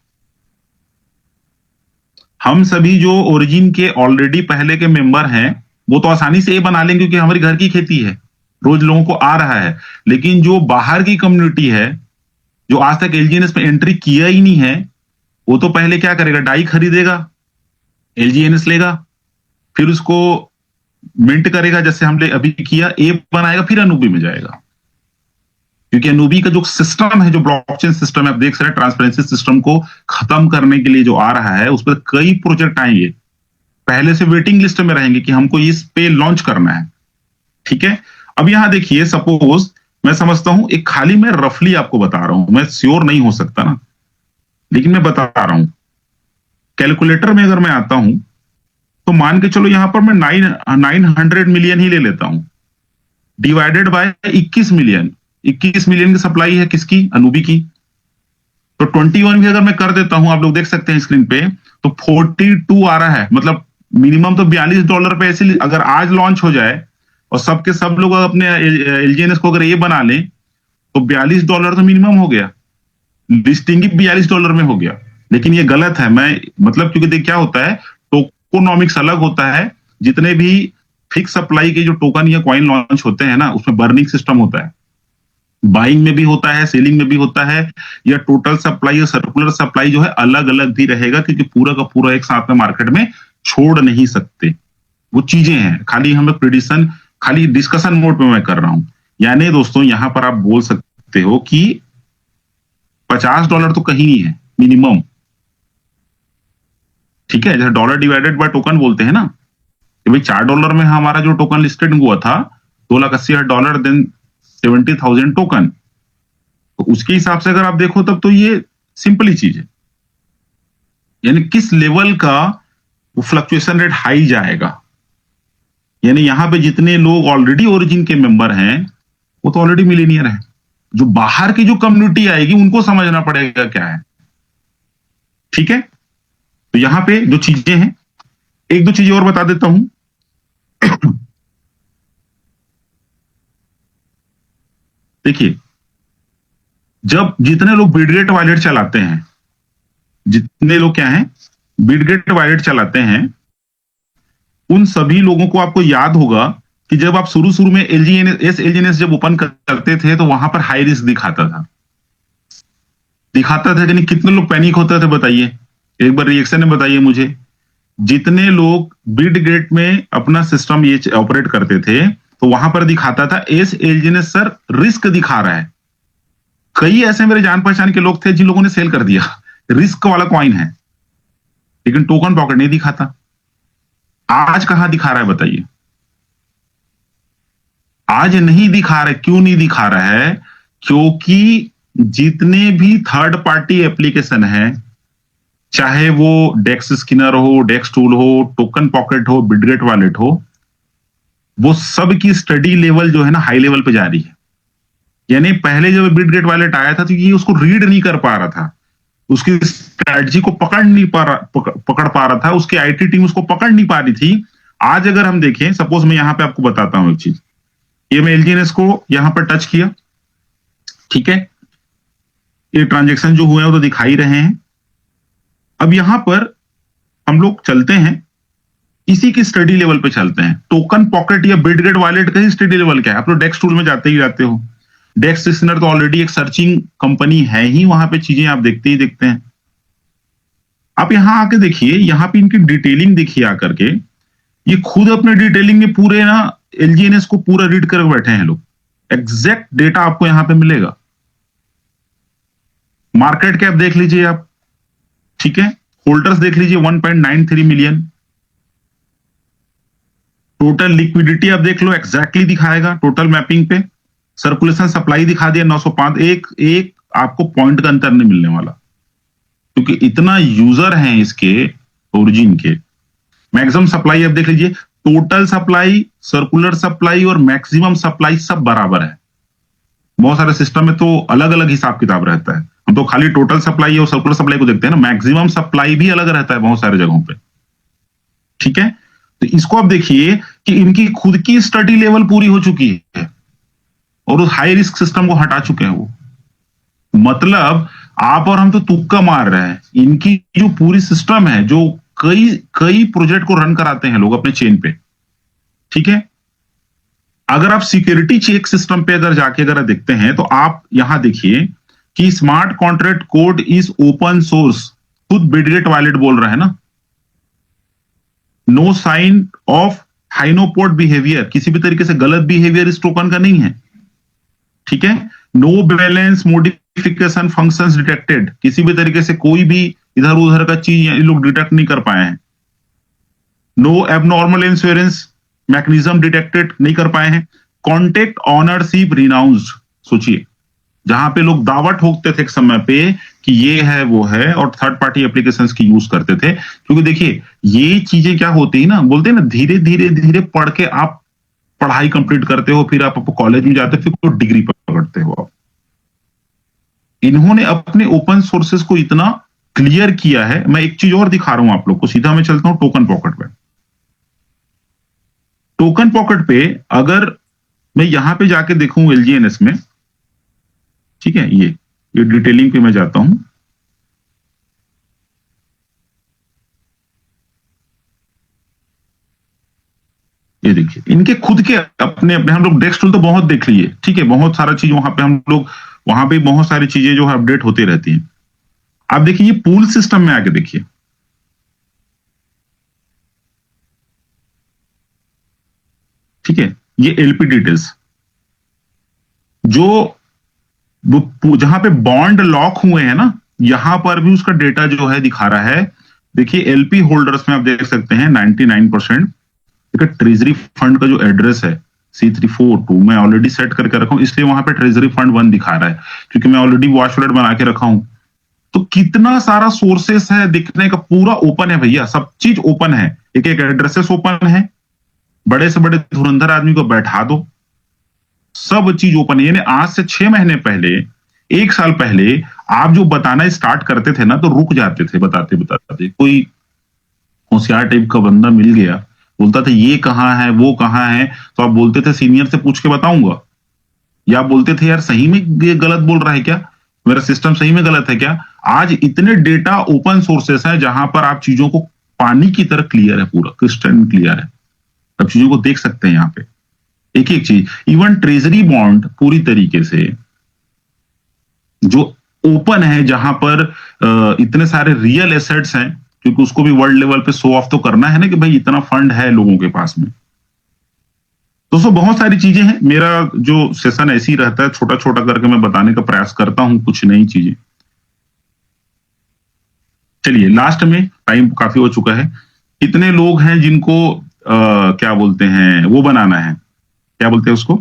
हम सभी जो ओरिजिन के ऑलरेडी पहले के मेंबर हैं वो तो आसानी से ए बना लेंगे क्योंकि हमारी घर की खेती है, रोज लोगों को आ रहा है। लेकिन जो बाहर की कम्युनिटी है, जो आज तक एलजीएनएस में एंट्री किया ही नहीं है, वो तो पहले क्या करेगा, डाई खरीदेगा, एलजीएनएस लेगा, फिर उसको मिंट करेगा जैसे हमने अभी किया, ए बनाएगा, फिर अनूबी में जाएगा। क्योंकि अनूबी का जो सिस्टम है, जो ब्लॉकचेन सिस्टम है, आप देख सकते हैं ट्रांसपेरेंसी सिस्टम को खत्म करने के लिए जो आ रहा है, उस पर कई प्रोजेक्ट आएंगे, पहले से वेटिंग लिस्ट में रहेंगे कि हमको इस पे लॉन्च करना है, ठीक है। अब यहां देखिए, सपोज मैं समझता हूं, एक खाली मैं रफली आपको बता रहा हूं, मैं श्योर नहीं हो सकता ना, लेकिन मैं बता रहा हूं। कैलकुलेटर में अगर मैं आता हूं तो मान के चलो यहां पर मैं 900 मिलियन ही ले लेता हूं, डिवाइडेड बाय 21 मिलियन। 21 मिलियन की सप्लाई है किसकी, अनूबी की। तो 21 भी अगर मैं कर देता हूं, आप लोग देख सकते हैं स्क्रीन पे, तो 42 आ रहा है। मतलब मिनिमम तो $42 पे ऐसे अगर आज लॉन्च हो जाए और सबके सब लोग अपने एलजीएनएस को अगर ये बना लें तो $42 तो मिनिमम हो गया, लिस्टिंग ही $42 में हो गया। लेकिन ये गलत है, मैं मतलब क्योंकि देख क्या होता है, टोकोनॉमिक्स अलग होता है। जितने भी फिक्स सप्लाई के जो टोकन या कॉइन लॉन्च होते हैं ना, उसमें बर्निंग सिस्टम होता है, बाइंग में भी होता है, सेलिंग में भी होता है, या टोटल सप्लाई या सर्कुलर सप्लाई जो है अलग अलग भी रहेगा, क्योंकि पूरा का पूरा एक साथ में मार्केट में छोड़ नहीं सकते। वो चीजें हैं, खाली हमें प्रिडिक्शन, खाली डिस्कशन मोड पे मैं कर रहा हूं। यानी दोस्तों यहां पर आप बोल सकते हो कि $50 तो कहीं नहीं है मिनिमम, ठीक है। जैसे डॉलर डिवाइडेड बाय टोकन बोलते हैं ना, कि भाई $4 में हमारा जो टोकन लिस्टेड हुआ था $2,80,000, देन 70,000 टोकन, तो उसके हिसाब से अगर आप देखो तब तो ये सिंपल ही चीज है। यानी किस लेवल का वो फ्लक्चुएशन रेट हाई जाएगा, यानी यहां पे जितने लोग ऑलरेडी ओरिजिन के मेंबर हैं वो तो ऑलरेडी मिलीनियर है। जो बाहर की जो कम्युनिटी आएगी उनको समझना पड़ेगा क्या है, ठीक है। तो यहां पे जो चीजें हैं, एक दो चीजें और बता देता हूं। देखिए, जब जितने लोग बिटगेट वॉलेट चलाते हैं, जितने लोग क्या हैं बिटगेट वॉलेट चलाते हैं, उन सभी लोगों को आपको याद होगा कि जब आप शुरू में एलजीएनएस जब ओपन करते थे तो वहां पर हाई रिस्क दिखाता था कि नहीं, कितने लोग पैनिक होते थे बताइए, एक बार रिएक्शन में बताइए मुझे। जितने लोग बिटगेट में अपना सिस्टम ये ऑपरेट करते थे तो वहां पर दिखाता था एस एलजीएनएस सर रिस्क दिखा रहा है। कई ऐसे मेरे जान पहचान के लोग थे जिन लोगों ने सेल कर दिया, रिस्क वाला कॉइन है, लेकिन टोकन पॉकेट नहीं दिखाता। आज कहां दिखा रहा है बताइए, आज नहीं दिखा रहा है। क्यों नहीं दिखा रहा है, क्योंकि जितने भी थर्ड पार्टी एप्लीकेशन है, चाहे वो डेक्स स्किनर हो, डेक्स टूल हो, टोकन पॉकेट हो, बिटगेट वॉलेट हो, वो सब की स्टडी लेवल जो है ना हाई लेवल पे जा रही है। यानी पहले जब बिटगेट वॉलेट आया था तो ये उसको रीड नहीं कर पा रहा था, उसकी स्ट्रैटेजी को पकड़ पा रहा था, उसकी आईटी टीम उसको पकड़ नहीं पा रही थी। आज अगर हम देखें, सपोज मैं यहां पे आपको बताता हूं एक चीज, ये मैं एलजीएनएस को यहां पर टच किया, ठीक है, ये ट्रांजेक्शन जो हुए हैं वो तो दिखा ही रहे हैं। अब यहां पर हम लोग चलते हैं, इसी की स्टडी लेवल पे चलते हैं। टोकन पॉकेट या बिटगेट वॉलेट का ही स्टडी लेवल क्या है, आप लोग डेक्स टूल में जाते ही जाते हो। डेक्स लिसनर तो ऑलरेडी एक सर्चिंग कंपनी है ही, वहां पे चीजें आप देखते ही देखते हैं। आप यहां आके देखिए, यहां पे इनकी डिटेलिंग देखिए आकर के, ये खुद अपने डिटेलिंग में पूरे ना एलजीएनएस को पूरा रीड कर बैठे हैं लोग। एग्जैक्ट डेटा आपको यहां पे मिलेगा। मार्केट कैप देख लीजिए आप, ठीक है, होल्डर्स देख लीजिए 1.93 मिलियन। टोटल लिक्विडिटी आप देख लो, एग्जैक्टली दिखाएगा टोटल मैपिंग पे। सर्कुलेशन सप्लाई दिखा दिया 905। एक आपको पॉइंट का अंतर नहीं मिलने वाला, क्योंकि इतना यूजर हैं इसके ओरिजिन के। मैक्सिमम सप्लाई आप देख लीजिए, टोटल सप्लाई, सर्कुलर सप्लाई और मैक्सिमम सप्लाई सब बराबर है। बहुत सारे सिस्टम में तो अलग अलग हिसाब किताब रहता है, हम तो खाली टोटल सप्लाई और सर्कुलर सप्लाई को देखते हैं ना, मैक्सिमम सप्लाई भी अलग रहता है बहुत सारे जगहों पे, ठीक है। तो इसको आप देखिए कि इनकी खुद की स्टडी लेवल पूरी हो चुकी है और उस हाई रिस्क सिस्टम को हटा चुके हैं वो। मतलब आप और हम तो तुक्का मार रहे हैं, इनकी जो पूरी सिस्टम है, जो कई कई प्रोजेक्ट को रन कराते हैं लोग अपने चेन पे, ठीक है। अगर आप सिक्योरिटी चेक सिस्टम पे अगर जाके अगर देखते हैं तो आप यहां देखिए कि smart contract code is open source, खुद बिटगेट वॉलेट बोल रहा है ना। नो साइन ऑफ हाइनोपोर्ट बिहेवियर, किसी भी तरीके से गलत बिहेवियर इस टोकन का नहीं है, ठीक है। No balance modification functions detected, किसी भी तरीके से कोई भी इधर उधर का चीज ये लोग डिटेक्ट नहीं कर पाए हैं। No abnormal insurance mechanism detected, नहीं कर पाए हैं। कॉन्टेक्ट ऑनरशिप रिनाउंस्ड, सोचिए जहां पे लोग दावा ठोकते थे एक समय पे कि ये है वो है, और थर्ड पार्टी एप्लीकेशंस की यूज करते थे। क्योंकि देखिए ये चीजें क्या होती है ना, बोलते हैं ना, धीरे धीरे धीरे पढ़ के आप पढ़ाई कंप्लीट करते हो, फिर आप कॉलेज में जाते हो, फिर कोई डिग्री पकड़ते हो आप। इन्होंने अपने ओपन सोर्सेस को इतना क्लियर किया है। मैं एक चीज और दिखा रहा हूं आप लोग को, सीधा मैं चलता हूं टोकन पॉकेट पे। टोकन पॉकेट पे अगर मैं यहां पे जाके देखूं एलजीएनएस में, ठीक है, ये डिटेलिंग पे मैं जाता हूं। ये देखिए इनके खुद के अपने अपने, हम लोग डेस्क टूल तो बहुत देख लिए, ठीक है, बहुत सारा चीज वहां पे हम लोग, वहां पे बहुत सारी चीजें जो है अपडेट होती रहती हैं। आप देखिए ये पूल सिस्टम में आके देखिए, ठीक है, ये एलपी डिटेल्स, जो जहां पे बॉन्ड लॉक हुए हैं ना, यहां पर भी उसका डेटा जो है दिखा रहा है। देखिए एलपी होल्डर्स में आप देख सकते हैं 99%। देखिए ट्रेजरी फंड का जो एड्रेस है C342 मैं ऑलरेडी सेट करके रखा हूं, इसलिए वहां पे ट्रेजरी फंड 1 दिखा रहा है, क्योंकि मैं ऑलरेडी वॉच वॉलेट बना के रखा हूं। तो कितना सारा सोर्सेस है दिखने का, पूरा ओपन है भैया, सब चीज ओपन है, एक एक एड्रेसेस ओपन है। बड़े से बड़े धुरंधर आदमी को बैठा दो, सब चीज ओपन है। यानी आज से 6 महीने पहले, 1 साल पहले आप जो बताना स्टार्ट करते थे ना, तो रुक जाते थे बताते बताते। कोई होशियार टाइप का बंदा मिल गया, बोलता था ये कहाँ है वो कहाँ है, तो आप बोलते थे सीनियर से पूछ के बताऊंगा, या बोलते थे यार सही में ये गलत बोल रहा है क्या, मेरा सिस्टम सही में गलत है क्या। आज इतने डेटा ओपन सोर्सेस हैं जहां पर आप चीजों को पानी की तरह क्लियर है, पूरा क्रिस्टल क्लियर है, आप चीजों को देख सकते हैं यहाँ पे एक एक चीज। इवन ट्रेजरी बॉन्ड पूरी तरीके से जो ओपन है, जहां पर इतने सारे रियल एसेट्स हैं, क्योंकि उसको भी वर्ल्ड लेवल पे शो ऑफ तो करना है ना कि भाई इतना फंड है लोगों के पास में। दोस्तों बहुत सारी चीजें हैं, मेरा जो सेशन ऐसे ही रहता है, छोटा छोटा करके मैं बताने का प्रयास करता हूं कुछ नई चीजें। चलिए लास्ट में, टाइम काफी हो चुका है। कितने लोग हैं जिनको क्या बोलते हैं वो बनाना है, क्या बोलते हैं उसको,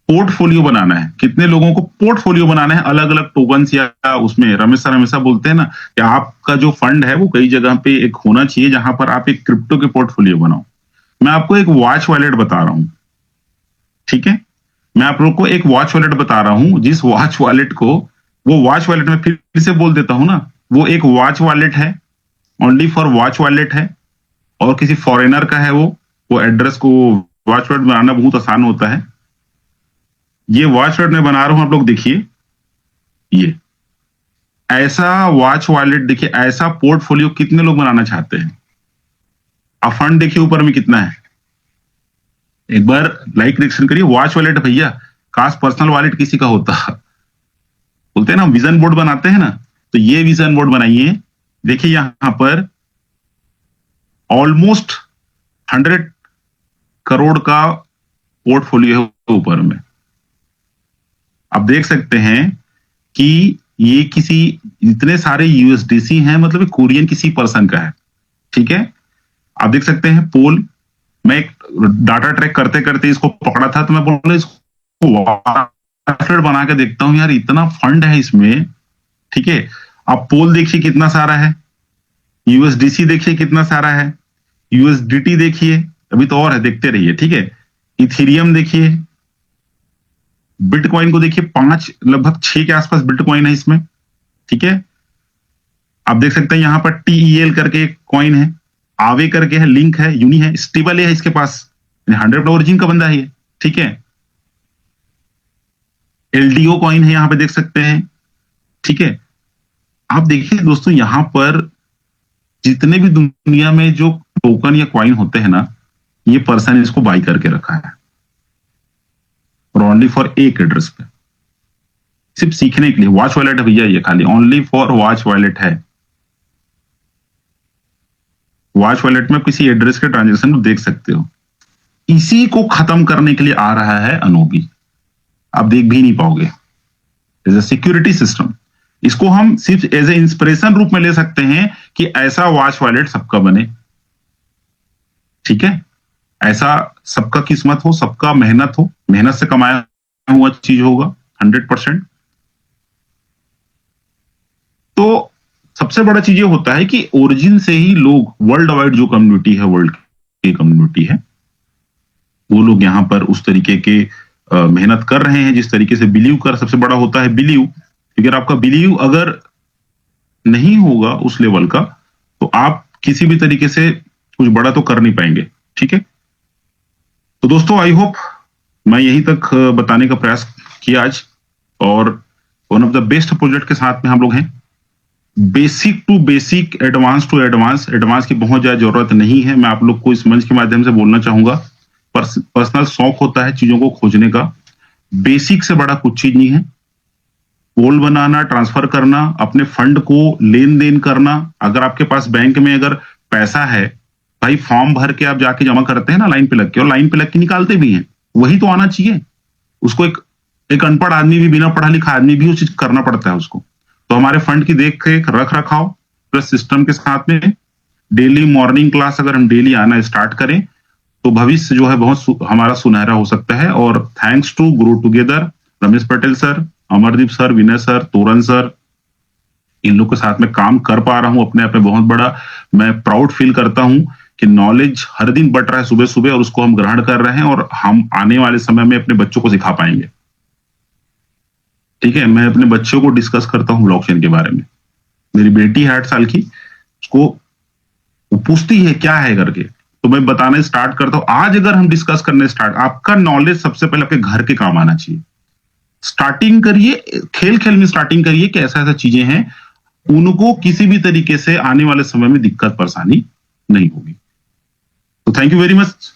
पोर्टफोलियो बनाना है। कितने लोगों को पोर्टफोलियो बनाना है अलग अलग टोकन्स, या उसमें रमेश सर हमेशा बोलते हैं ना कि आपका जो फंड है वो कई जगह पे एक होना चाहिए जहां पर आप एक क्रिप्टो के पोर्टफोलियो बनाओ। मैं आपको एक वॉच वॉलेट बता रहा हूं, ठीक है। मैं आप लोग को एक वॉच वॉलेट बता रहा हूं, जिस वॉच वॉलेट को, वो वॉच वॉलेट में फिर से बोल देता हूं ना, वो एक वॉच वॉलेट है, ओनली फॉर वॉच वॉलेट है, और किसी फॉरेनर का है वो एड्रेस को वॉच वॉलेट बनाना बहुत आसान होता है। ये वॉच वॉलेट मैं बना रहा हूं, आप लोग देखिए, ये ऐसा वॉच वॉलेट देखिए, ऐसा पोर्टफोलियो कितने लोग बनाना चाहते हैं। अब फंड देखिए ऊपर में कितना है, एक बार लाइक रिएक्शन करिए। वॉच वॉलेट भैया, काश पर्सनल वॉलेट किसी का होता। बोलते हैं ना विजन बोर्ड बनाते हैं ना, तो ये विजन बोर्ड बनाइए। देखिए यहां पर ऑलमोस्ट 100 करोड़ का पोर्टफोलियो है ऊपर में। आप देख सकते हैं कि ये किसी, इतने सारे यूएसडीसी हैं, मतलब कोरियन किसी पर्सन का है, ठीक है। आप देख सकते हैं पोल, मैं एक डाटा ट्रैक करते करते इसको पकड़ा था, तो मैं बोला इसको बना के देखता हूं, यार इतना फंड है इसमें, ठीक है। आप पोल देखिए कितना सारा है, यूएसडीसी देखिए कितना सारा है, यूएसडीटी देखिए, अभी तो और है, देखते रहिए, ठीक है। इथेरियम देखिए, बिटकॉइन को देखिए, 5 लगभग 6 के आसपास बिटकॉइन है इसमें, ठीक है। आप देख सकते हैं यहां पर टीईएल करके एक कॉइन है, आवे करके है, लिंक है, यूनी है, स्टेबल है इसके पास, 100 ओरिजिन का बंदा है ये, ठीक है। एलडीओ कॉइन है, यहां पे देख सकते हैं, ठीक है। आप देखिए दोस्तों, यहां पर जितने भी दुनिया में जो टोकन या कॉइन होते हैं ना, ये पर्सन इसको बाई करके रखा है, और ओनली फॉर एक एड्रेस पे, सिर्फ सीखने के लिए। वॉच वॉलेट है भैया ये, खाली ओनली फॉर वॉच वॉलेट है। वॉच वॉलेट में किसी एड्रेस के ट्रांजेक्शन को देख सकते हो। इसी को खत्म करने के लिए आ रहा है अनोबी, आप देख भी नहीं पाओगे, एज ए सिक्योरिटी सिस्टम। इसको हम सिर्फ एज ए इंस्पिरेशन रूप में ले सकते हैं कि ऐसा वॉच वॉलेट सबका बने, ठीक है। ऐसा सबका किस्मत हो, सबका मेहनत हो, मेहनत से कमाया हुआ चीज होगा 100%। तो सबसे बड़ा चीज ये होता है कि ओरिजिन से ही लोग, वर्ल्ड वाइड जो कम्युनिटी है, वर्ल्ड की कम्युनिटी है, वो लोग यहाँ पर उस तरीके के मेहनत कर रहे हैं, जिस तरीके से बिलीव कर, सबसे बड़ा होता है बिलीव। अगर आपका बिलीव अगर नहीं होगा उस लेवल का, तो आप किसी भी तरीके से कुछ बड़ा तो कर नहीं पाएंगे, ठीक है। तो दोस्तों, आई होप मैं यहीं तक बताने का प्रयास किया आज, और one of the best project के साथ में हम लोग हैं। Basic to basic, advance to advance, advance की बहुत ज्यादा जरूरत नहीं है। मैं आप लोग को इस मंच के माध्यम से बोलना चाहूंगा, पर्सनल शौक होता है चीजों को खोजने का, बेसिक से बड़ा कुछ चीज नहीं है। पोल बनाना, ट्रांसफर करना, अपने फंड को लेन देन करना, अगर आपके पास बैंक में अगर पैसा है, भाई फॉर्म भर के आप जाके जमा करते हैं ना लाइन पे लग के, और लाइन पे लग के निकालते भी हैं, वही तो आना चाहिए। उसको एक अनपढ़ आदमी भी, बिना पढ़ा लिखा आदमी भी उस चीज करना पड़ता है उसको। तो हमारे फंड की देख रेख, रख रखाव प्लस सिस्टम के साथ में डेली मॉर्निंग क्लास अगर हम डेली आना स्टार्ट करें, तो भविष्य जो है बहुत हमारा सुनहरा हो सकता है। और thanks to grow together, Ramesh Patel sir, Amardeep sir, Vinay sir, Toran sir, इन लोग के साथ में काम कर पा रहा हूं, अपने आप में बहुत बड़ा मैं प्राउड फील करता हूं कि नॉलेज हर दिन बढ़ रहा है सुबह सुबह, और उसको हम ग्रहण कर रहे हैं, और हम आने वाले समय में अपने बच्चों को सिखा पाएंगे, ठीक है। मैं अपने बच्चों को डिस्कस करता हूँ ब्लॉकचेन के बारे में। मेरी बेटी है 8 साल की, उसको वो पूछती है क्या है करके, तो मैं बताने स्टार्ट करता हूं। आज अगर हम डिस्कस करने स्टार्ट, आपका नॉलेज सबसे पहले आपके घर के काम आना चाहिए। स्टार्टिंग करिए, खेल खेल में स्टार्टिंग करिए कि ऐसा ऐसा चीजें हैं, उनको किसी भी तरीके से आने वाले समय में दिक्कत परेशानी नहीं होगी। तो थैंक यू वेरी मच।